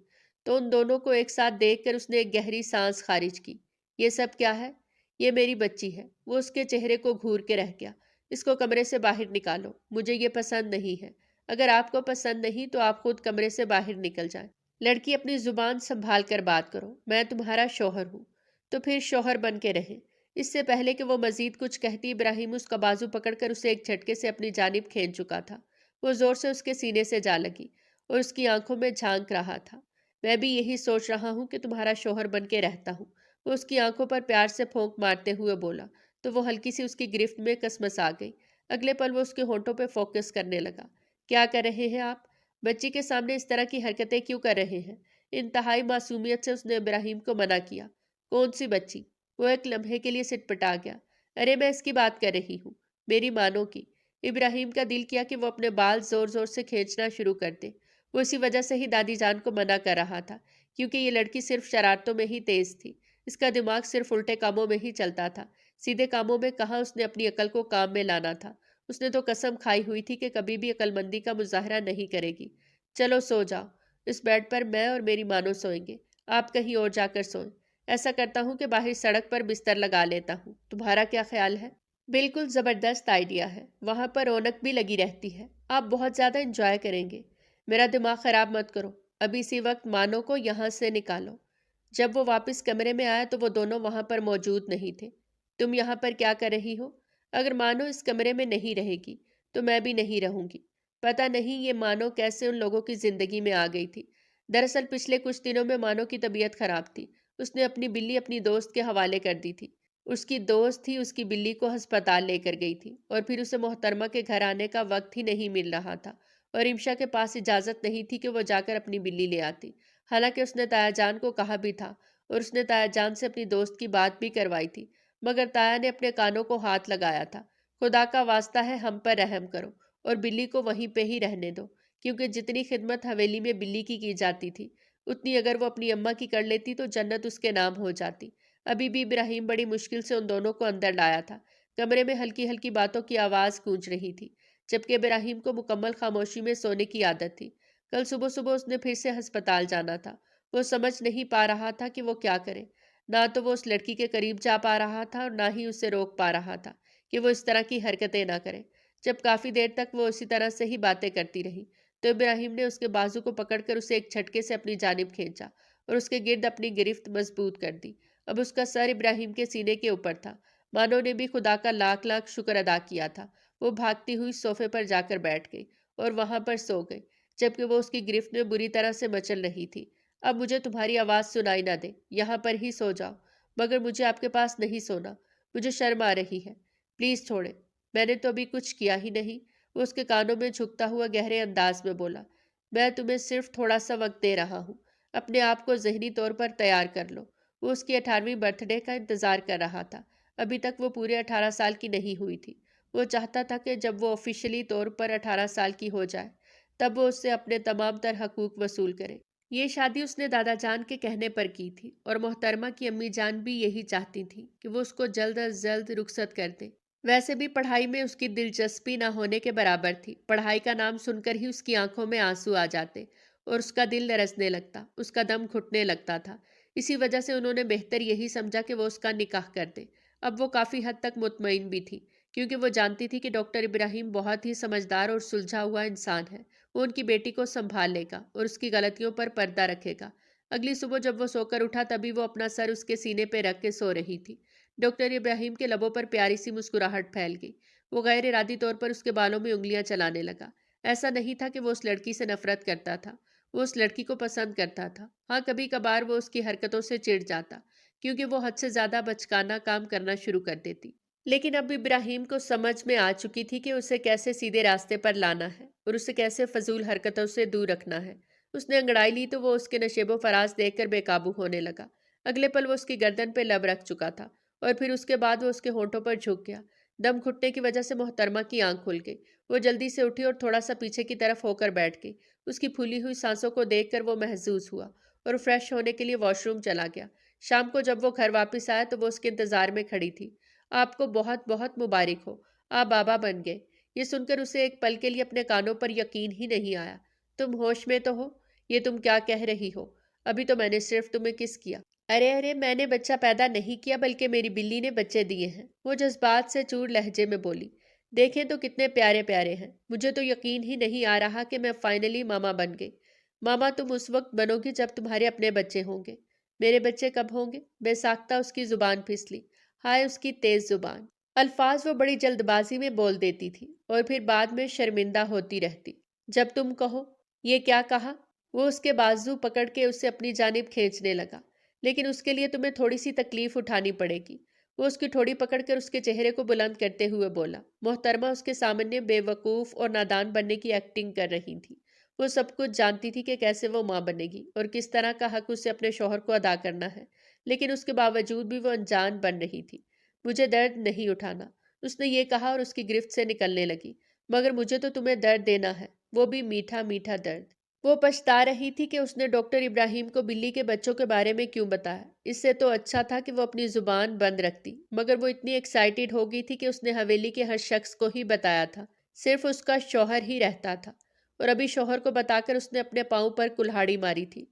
تو ان دونوں کو ایک ساتھ دیکھ کر اس نے ایک گہری سانس خارج کی۔ یہ سب کیا ہے؟ یہ میری بچی ہے۔ وہ اس کے چہرے کو گھور کے رہ گیا۔ اس کو کمرے سے باہر نکالو، مجھے یہ پسند نہیں ہے۔ اگر آپ کو پسند نہیں تو آپ خود کمرے سے باہر نکل جائیں۔ لڑکی اپنی زبان سنبھال کر بات کرو، میں تمہارا شوہر ہوں، تو پھر شوہر بن کے رہیں۔ اس سے پہلے کہ وہ مزید کچھ کہتی، ابراہیم اس کا بازو پکڑ کر اسے ایک جھٹکے سے اپنی جانب کھینچ چکا تھا۔ وہ زور سے اس کے سینے سے جا لگی اور اس کی آنکھوں میں جھانک رہا تھا۔ میں بھی یہی سوچ رہا ہوں کہ تمہارا شوہر بن کے رہتا ہوں۔ وہ اس کی آنکھوں پر پیار سے پھونک مارتے ہوئے بولا تو وہ ہلکی سی اس کی گرفت میں کسمسا گئی۔ اگلے پل وہ اس کے ہونٹوں پہ فوکس کرنے لگا۔ کیا کر رہے ہیں آپ؟ بچی کے سامنے اس طرح کی حرکتیں کیوں کر رہے ہیں؟ انتہائی معصومیت سے اس نے ابراہیم کو منع کیا۔ کون سی بچی؟ وہ ایک لمحے کے لیے سٹپٹا گیا۔ ارے میں اس کی بات کر رہی ہوں، میری مانو کی۔ ابراہیم کا دل کیا کہ وہ اپنے بال زور زور سے کھینچنا شروع کر دے۔ وہ اسی وجہ سے ہی دادی جان کو منع کر رہا تھا، کیونکہ یہ لڑکی صرف شرارتوں میں ہی تیز تھی۔ اس کا دماغ صرف الٹے کاموں میں ہی چلتا تھا، سیدھے کاموں میں کہاں اس نے اپنی عقل کو کام میں لانا تھا۔ اس نے تو قسم کھائی ہوئی تھی کہ کبھی بھی عقل مندی کا مظاہرہ نہیں کرے گی۔ چلو سو جاؤ، اس بیڈ پر میں اور میری مانو سوئیں گے۔ آپ کہیں اور جا کر سوئیں۔ ایسا کرتا ہوں کہ باہر سڑک پر بستر لگا لیتا ہوں، تمہارا کیا خیال ہے؟ بالکل زبردست آئیڈیا ہے، وہاں پر رونق بھی لگی رہتی ہے، آپ بہت زیادہ انجوائے کریں گے۔ میرا دماغ خراب مت کرو، ابھی اسی وقت مانو کو یہاں سے نکالو۔ جب وہ واپس کمرے میں آیا تو وہ دونوں وہاں پر موجود نہیں تھے۔ تم یہاں پر کیا کر رہی ہو؟ اگر مانو اس کمرے میں نہیں رہے گی تو میں بھی نہیں رہوں گی۔ پتہ نہیں یہ مانو کیسے ان لوگوں کی زندگی میں آ گئی تھی۔ دراصل پچھلے کچھ دنوں میں مانو کی طبیعت خراب تھی، اس نے اپنی بلی اپنی دوست کے حوالے کر دی تھی۔ اس کی دوست ہی اس کی بلی کو ہسپتال لے کر گئی تھی اور پھر اسے محترمہ کے گھر آنے کا وقت ہی نہیں مل رہا تھا اور رمشا کے پاس اجازت نہیں تھی کہ وہ جا کر اپنی بلی لے آتی، حالانکہ اس نے تایا جان کو کہا بھی تھا اور اس نے تایا جان سے اپنی دوست کی بات بھی کروائی تھی، مگر تایا نے اپنے کانوں کو ہاتھ لگایا تھا۔ خدا کا واسطہ ہے ہم پر رحم کرو اور بلی کو وہیں پہ ہی رہنے دو، کیونکہ جتنی خدمت حویلی میں بلی کی جاتی تھی اتنی اگر وہ اپنی اماں کی کر لیتی تو جنت اس کے نام ہو جاتی۔ ابھی بھی ابراہیم بڑی مشکل سے ان دونوں کو اندر لایا تھا۔ کمرے میں ہلکی ہلکی باتوں کی آواز گونج رہی تھی، جبکہ ابراہیم کو مکمل خاموشی میں سونے کی عادت تھی۔ کل صبح صبح اس نے پھر سے ہسپتال جانا تھا۔ وہ سمجھ نہیں پا رہا تھا کہ وہ کیا کرے، نہ تو وہ اس لڑکی کے قریب جا پا رہا تھا اور نہ ہی اسے روک پا رہا تھا کہ وہ اس طرح کی حرکتیں نہ کرے۔ جب کافی دیر تک وہ اسی طرح سے ہی باتیں کرتی رہی تو ابراہیم نے اس کے بازو کو پکڑ کر اسے ایک جھٹکے سے اپنی جانب کھینچا اور اس کے گرد اپنی گرفت مضبوط کر دی۔ اب اس کا سر ابراہیم کے سینے کے اوپر تھا۔ مانو نے بھی خدا کا لاکھ لاکھ شکر ادا کیا تھا۔ وہ بھاگتی ہوئی صوفے پر جا کر بیٹھ گئی اور وہاں پر سو گئی، جبکہ وہ اس کی گرفت میں بری طرح سے مچل رہی تھی۔ اب مجھے تمہاری آواز سنائی نہ دے، یہاں پر ہی سو جاؤ، مگر مجھے آپ کے پاس نہیں سونا، مجھے شرم آ رہی ہے، پلیز چھوڑے، میں نے تو ابھی کچھ کیا ہی نہیں۔ وہ اس کے کانوں میں جھکتا ہوا گہرے انداز میں بولا، میں تمہیں صرف تھوڑا سا وقت دے رہا ہوں، اپنے آپ کو ذہنی طور پر تیار کر لو۔ وہ اس کی 18ویں برتھ ڈے کا انتظار کر رہا تھا۔ ابھی تک وہ پورے 18 سال کی نہیں ہوئی تھی۔ وہ چاہتا تھا کہ جب وہ آفیشلی طور پر 18 سال کی ہو جائے تب وہ اس سے اپنے تمام تر حقوق وصول کرے۔ یہ شادی اس نے دادا جان کے کہنے پر کی تھی اور محترمہ کی امی جان بھی یہی چاہتی تھی کہ وہ اس کو جلد از جلد رخصت کر دے۔ ویسے بھی پڑھائی میں اس کی دلچسپی نہ ہونے کے برابر تھی۔ پڑھائی کا نام سن کر ہی اس کی آنکھوں میں آنسو آ جاتے اور اس کا دل لرزنے لگتا، اس کا دم گھٹنے لگتا تھا۔ اسی وجہ سے انہوں نے بہتر یہی سمجھا کہ وہ اس کا نکاح کر دے۔ اب وہ کافی حد تک مطمئن بھی تھی، کیونکہ وہ جانتی تھی کہ ڈاکٹر ابراہیم بہت ہی سمجھدار اور سلجھا ہوا انسان ہے۔ وہ ان کی بیٹی کو سنبھال لے گا اور اس کی غلطیوں پر پردہ رکھے گا۔ اگلی صبح جب وہ سو کر اٹھا تبھی وہ اپنا سر اس کے سینے پہ رکھ کے سو رہی تھی۔ ڈاکٹر ابراہیم کے لبوں پر پیاری سی مسکراہٹ پھیل گئی۔ وہ غیر ارادی طور پر اس کے بالوں میں انگلیاں چلانے لگا۔ ایسا نہیں تھا کہ وہ اس لڑکی سے نفرت کرتا تھا، وہ اس لڑکی کو پسند کرتا تھا۔ ہاں، کبھی کبھار وہ اس کی حرکتوں سے چڑ جاتا، کیونکہ وہ حد سے زیادہ بچکانہ کام کرنا شروع کر دیتی۔ لیکن اب ابراہیم کو سمجھ میں آ چکی تھی کہ اسے کیسے سیدھے راستے پر لانا ہے اور اسے کیسے فضول حرکتوں سے دور رکھنا ہے۔ اس نے انگڑائی لی تو وہ اس کے نشیب و فراز دیکھ کر بے قابو ہونے لگا۔ اگلے پل وہ اس کی گردن پہ لب رکھ چکا تھا اور پھر اس کے بعد وہ اس کے ہونٹوں پر جھک گیا۔ دم گھٹنے کی وجہ سے محترمہ کی آنکھ کھل گئی۔ وہ جلدی سے اٹھی اور تھوڑا سا پیچھے کی طرف ہو کر بیٹھ گئی۔ اس کی پھولی ہوئی سانسوں کو دیکھ کر وہ محظوظ ہوا اور فریش ہونے کے لیے واش روم چلا گیا۔ شام کو جب وہ گھر واپس آیا تو وہ اس کے انتظار میں کھڑی تھی۔ آپ کو بہت بہت مبارک ہو، آپ بابا بن گئے۔ یہ سن کر اسے ایک پل کے لیے اپنے کانوں پر یقین ہی نہیں آیا۔ تم ہوش میں تو ہو؟ یہ تم کیا کہہ رہی ہو؟ ابھی تو میں نے صرف تمہیں کس کیا۔ ارے میں نے بچہ پیدا نہیں کیا بلکہ میری بلی نے بچے دیے ہیں، وہ جذبات سے چور لہجے میں بولی۔ دیکھیں تو کتنے پیارے پیارے ہیں، مجھے تو یقین ہی نہیں آ رہا کہ میں فائنلی ماما بن گئی۔ ماما تم اس وقت بنو گی جب تمہارے اپنے بچے ہوں گے۔ میرے بچے کب ہوں گے؟ بے ساختہ اس کی زبان پھسلی۔ ہائے اس کی تیز زبان! الفاظ وہ بڑی جلد بازی میں بول دیتی تھی اور پھر بعد میں شرمندہ ہوتی رہتی۔ جب تم کہو۔ یہ کیا کہا؟ وہ اس کے بازو پکڑ کے اسے اپنی جانب کھینچنے لگا۔ لیکن اس کے لیے تمہیں تھوڑی سی تکلیف اٹھانی پڑے گی۔ وہ اس کی ٹھوڑی پکڑ کر اس کے چہرے کو بلند کرتے ہوئے بولا۔ محترمہ اس کے سامنے بے وقوف اور نادان بننے کی ایکٹنگ کر رہی تھی۔ وہ سب کچھ جانتی تھی کہ کیسے وہ ماں بنے گی اور کس طرح کا حق اسے اپنے شوہر کو ادا کرنا ہے، لیکن اس کے باوجود بھی وہ انجان بن رہی تھی۔ مجھے درد نہیں اٹھانا، اس نے یہ کہا اور اس کی گرفت سے نکلنے لگی۔ مگر مجھے تو تمہیں درد دینا ہے، وہ بھی میٹھا میٹھا درد۔ وہ پچھتا رہی تھی کہ اس نے ڈاکٹر ابراہیم کو بلی کے بچوں کے بارے میں کیوں بتایا۔ اس سے تو اچھا تھا کہ وہ اپنی زبان بند رکھتی، مگر وہ اتنی ایکسائٹیڈ ہو گئی تھی کہ اس نے حویلی کے ہر شخص کو ہی بتایا تھا، صرف اس کا شوہر ہی رہتا تھا، اور ابھی شوہر کو بتا کر اس نے اپنے پاؤں پر کلہاڑی ماری تھی۔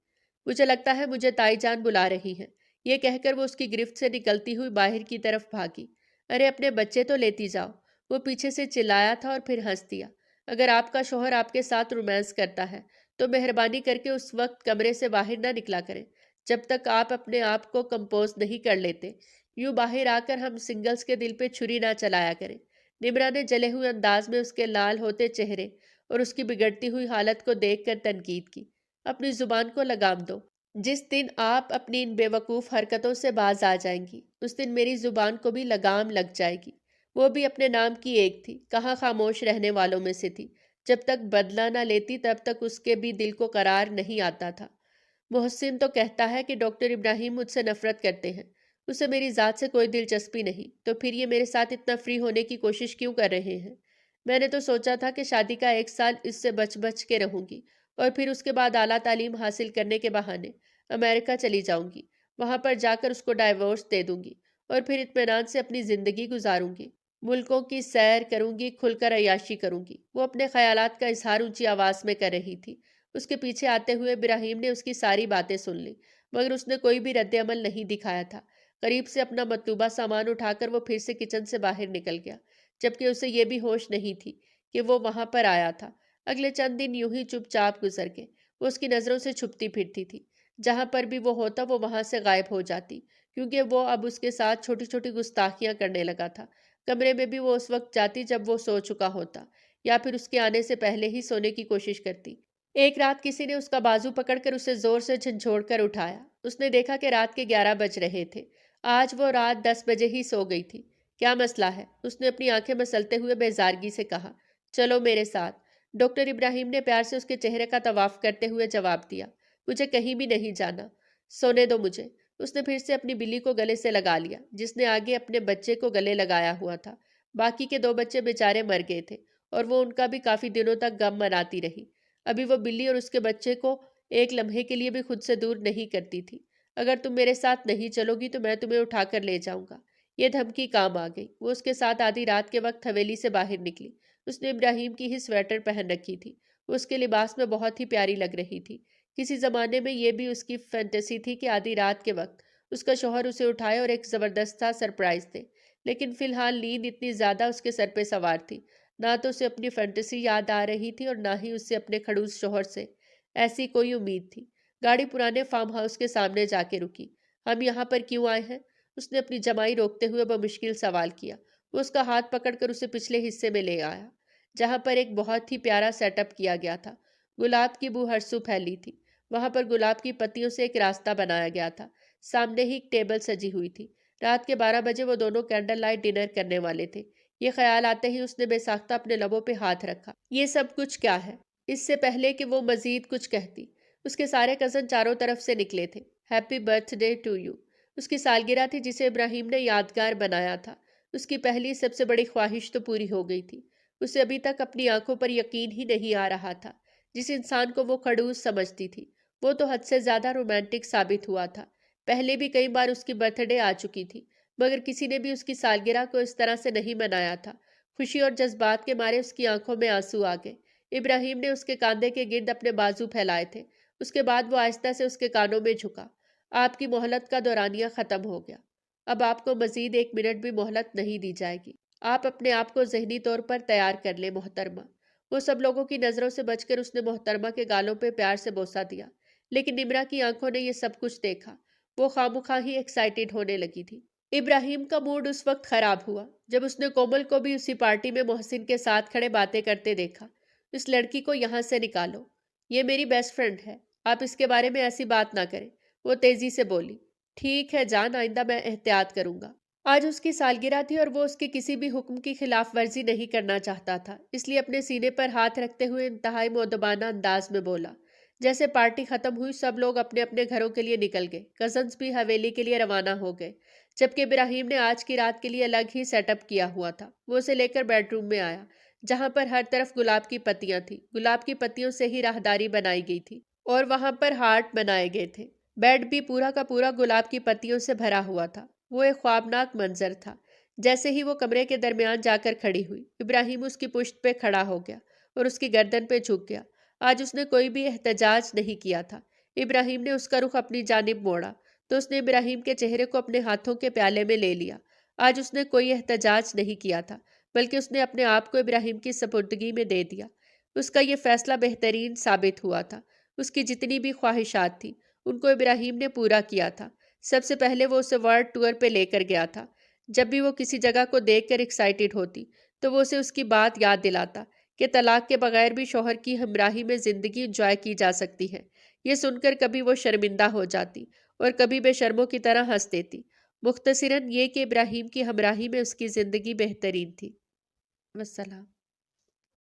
مجھے لگتا ہے مجھے تائی جان بلا رہی ہیں۔ یہ کہہ کر وہ اس کی گرفت سے نکلتی ہوئی باہر کی طرف بھاگی۔ ارے اپنے بچے تو لیتی جاؤ، وہ پیچھے سے چلایا تھا اور پھر ہنس دیا۔ اگر آپ کا شوہر آپ کے ساتھ رومانس کرتا ہے تو مہربانی کر کے اس وقت کمرے سے باہر نہ نکلا کریں جب تک آپ اپنے آپ کو کمپوز نہیں کر لیتے۔ یوں باہر آ کر ہم سنگلز کے دل پہ چھری نہ چلایا کریں۔ نمرا نے جلے ہوئے انداز میں اس کے لال ہوتے چہرے اور اس کی بگڑتی ہوئی حالت کو دیکھ کر تنقید کی۔ اپنی زبان کو لگام دو۔ جس دن آپ اپنی ان بے وقوف حرکتوں سے باز آ جائیں گی اس دن میری زبان کو بھی لگام لگ جائے گی۔ وہ بھی اپنے نام کی ایک تھی، کہاں خاموش رہنے والوں میں سے تھی۔ جب تک بدلہ نہ لیتی تب تک اس کے بھی دل کو قرار نہیں آتا تھا۔ محسن تو کہتا ہے کہ ڈاکٹر ابراہیم مجھ سے نفرت کرتے ہیں، اسے میری ذات سے کوئی دلچسپی نہیں، تو پھر یہ میرے ساتھ اتنا فری ہونے کی کوشش کیوں کر رہے ہیں؟ میں نے تو سوچا تھا کہ شادی کا 1 سال اس سے بچ بچ کے رہوں گی اور پھر اس کے بعد اعلیٰ تعلیم حاصل کرنے کے بہانے امریکہ چلی جاؤں گی، وہاں پر جا کر اس کو ڈائیورس دے دوں گی اور پھر اطمینان سے اپنی زندگی گزاروں گی، ملکوں کی سیر کروں گی، کھل کر عیاشی کروں گی۔ وہ اپنے خیالات کا اظہار اونچی آواز میں کر رہی تھی۔ اس کے پیچھے آتے ہوئے ابراہیم نے اس کی ساری باتیں سن لی، مگر اس نے کوئی بھی رد عمل نہیں دکھایا تھا۔ قریب سے اپنا مطلوبہ سامان اٹھا کر وہ پھر سے کچن سے باہر نکل گیا، جبکہ اسے یہ بھی ہوش نہیں تھی کہ وہ وہاں پر آیا تھا۔ اگلے چند دن یوں ہی چپ چاپ گزر گئے۔ وہ اس کی نظروں سے چھپتی پھرتی تھی، جہاں پر بھی وہ ہوتا وہ وہاں سے غائب ہو جاتی، کیونکہ وہ اب اس کے ساتھ چھوٹی چھوٹی گستاخیاں کرنے لگا تھا۔ کمرے میں بھی وہ اس وقت جاتی جب وہ سو چکا ہوتا، یا پھر اس کے آنے سے پہلے ہی سونے کی کوشش کرتی۔ ایک رات کسی نے اس کا بازو پکڑ کر اسے زور سے جھنجھوڑ کر اٹھایا۔ اس نے دیکھا کہ رات کے 11 بج رہے تھے۔ آج وہ رات 10 بجے ہی سو گئی تھی۔ کیا مسئلہ ہے؟ اس نے اپنی آنکھیں مسلتے ہوئے بیزارگی سے کہا۔ چلو میرے ساتھ۔ ڈاکٹر ابراہیم نے پیار سے اس کے چہرے کا طواف کرتے ہوئے جواب دیا۔ مجھے کہیں بھی نہیں جانا، سونے دو مجھے۔ اس نے پھر سے اپنی بلی کو گلے سے لگا لیا، جس نے آگے اپنے بچے کو گلے لگایا ہوا تھا۔ باقی کے 2 بچے بیچارے مر گئے تھے اور وہ ان کا بھی کافی دنوں تک غم مناتی رہی۔ ابھی وہ بلی اور اس کے بچے کو ایک لمحے کے لیے بھی خود سے دور نہیں کرتی تھی۔ اگر تم میرے ساتھ نہیں چلو گی تو میں تمہیں اٹھا کر لے جاؤں گا۔ یہ دھمکی کام آ گئی۔ وہ اس کے ساتھ آدھی رات کے وقت حویلی سے باہر نکلی۔ اس نے ابراہیم کی ہی سویٹر پہن رکھی تھی۔ وہ اس کے لباس میں بہت ہی پیاری لگ رہی تھی۔ کسی زمانے میں یہ بھی اس کی فینٹیسی تھی کہ آدھی رات کے وقت اس کا شوہر اسے اٹھائے اور ایک زبردست سا سرپرائز دے، لیکن فی الحال نیند اتنی زیادہ اس کے سر پہ سوار تھی، نہ تو اسے اپنی فینٹیسی یاد آ رہی تھی اور نہ ہی اسے اپنے کھڑوس شوہر سے ایسی کوئی امید تھی۔ گاڑی پرانے فارم ہاؤس کے سامنے جا کے رکی۔ ہم یہاں پر کیوں آئے ہیں؟ اس نے اپنی جمائی روکتے ہوئے بمشکل سوال کیا۔ وہ اس کا ہاتھ پکڑ کر اسے پچھلے حصے میں لے آیا، جہاں پر ایک بہت ہی پیارا سیٹ اپ کیا گیا تھا۔ گلاب کی بو ہر سو پھیلی تھی۔ وہاں پر گلاب کی پتیوں سے ایک راستہ بنایا گیا تھا۔ سامنے ہی ایک ٹیبل سجی ہوئی تھی۔ رات کے 12 بجے وہ دونوں کینڈل لائٹ ڈنر کرنے والے تھے۔ یہ خیال آتے ہی اس نے بے ساختہ اپنے لبوں پہ ہاتھ رکھا۔ یہ سب کچھ کیا ہے؟ اس سے پہلے کہ وہ مزید کچھ کہتی، اس کے سارے کزن چاروں طرف سے نکلے تھے۔ Happy birthday to you. اس کی سالگرہ تھی جسے ابراہیم نے یادگار بنایا تھا۔ اس کی پہلی سب سے بڑی خواہش تو پوری ہو گئی تھی۔ اسے ابھی تک اپنی آنکھوں پر یقین ہی نہیں آ رہا تھا۔ جس انسان کو وہ کھڑوس سمجھتی تھی وہ تو حد سے زیادہ رومانٹک ثابت ہوا تھا۔ پہلے بھی کئی بار اس کی برتھ ڈے آ چکی تھی، مگر کسی نے بھی اس کی سالگرہ کو اس طرح سے نہیں منایا تھا۔ خوشی اور جذبات کے مارے اس کی آنکھوں میں آنسو آ گئے۔ ابراہیم نے اس کے کاندھے کے گرد اپنے بازو پھیلائے تھے۔ اس کے بعد وہ آہستہ سے اس کے کانوں میں جھکا۔ آپ کی مہلت کا دورانیہ ختم ہو گیا۔ اب آپ کو مزید 1 منٹ بھی مہلت نہیں دی جائے گی۔ آپ اپنے آپ کو ذہنی طور پر تیار کر لیں محترمہ۔ وہ سب لوگوں کی نظروں سے بچ کر اس نے محترمہ کے گالوں پہ پیار سے بوسہ دیا، لیکن نمرا کی آنکھوں نے یہ سب کچھ دیکھا۔ وہ خواہ ہی ایکسائٹیڈ ہونے لگی تھی۔ ابراہیم کا موڈ اس وقت خراب ہوا جب اس نے کومل کو بھی اسی پارٹی میں محسن کے ساتھ کھڑے باتیں کرتے دیکھا۔ اس لڑکی کو یہاں سے نکالو، یہ میری بیسٹ فرینڈ ہے، آپ اس کے بارے میں ایسی بات نہ کریں۔ وہ تیزی سے بولی۔ ٹھیک ہے جان، آئندہ میں احتیاط کروں گا۔ آج اس کی سالگرہ تھی اور وہ اس کے کسی بھی حکم کی خلاف ورزی نہیں کرنا چاہتا تھا، اس لیے اپنے سینے پر ہاتھ رکھتے ہوئے انتہائی مؤدبانہ انداز میں بولا۔ جیسے پارٹی ختم ہوئی سب لوگ اپنے اپنے گھروں کے لیے نکل گئے۔ کزنز بھی حویلی کے لیے روانہ ہو گئے، جبکہ ابراہیم نے آج کی رات کے لیے الگ ہی سیٹ اپ کیا ہوا تھا۔ وہ اسے لے کر بیڈ روم میں آیا، جہاں پر ہر طرف گلاب کی پتیاں تھیں۔ گلاب کی پتیوں سے ہی راہداری بنائی گئی تھی اور وہاں پر ہارٹ بنائے گئے تھے۔ بیڈ بھی پورا کا پورا گلاب کی پتیوں سے بھرا ہوا تھا۔ وہ ایک خوابناک منظر تھا۔ جیسے ہی وہ کمرے کے درمیان جا کر کھڑی ہوئی، ابراہیم اس کی پشت پہ کھڑا ہو گیا اور اس کی گردن پہ جھک گیا۔ آج اس نے کوئی بھی احتجاج نہیں کیا تھا۔ ابراہیم نے اس کا رخ اپنی جانب موڑا تو اس نے ابراہیم کے چہرے کو اپنے ہاتھوں کے پیالے میں لے لیا۔ آج اس نے کوئی احتجاج نہیں کیا تھا، بلکہ اس نے اپنے آپ کو ابراہیم کی سپردگی میں دے دیا۔ اس کا یہ فیصلہ بہترین ثابت ہوا تھا۔ اس کی جتنی بھی خواہشات تھیں ان کو ابراہیم نے پورا کیا تھا۔ سب سے پہلے وہ اسے ورلڈ ٹور پہ لے کر گیا تھا۔ جب بھی وہ کسی جگہ کو دیکھ کر ایکسائٹیڈ ہوتی تو وہ اسے اس کی بات یاد دلاتا کہ طلاق کے بغیر بھی شوہر کی ہمراہی میں زندگی انجوائے کی جا سکتی ہے۔ یہ سن کر کبھی وہ شرمندہ ہو جاتی اور کبھی بے شرموں کی طرح ہنس دیتی۔ مختصراً یہ کہ ابراہیم کی ہمراہی میں اس کی زندگی بہترین تھی۔ والسلام۔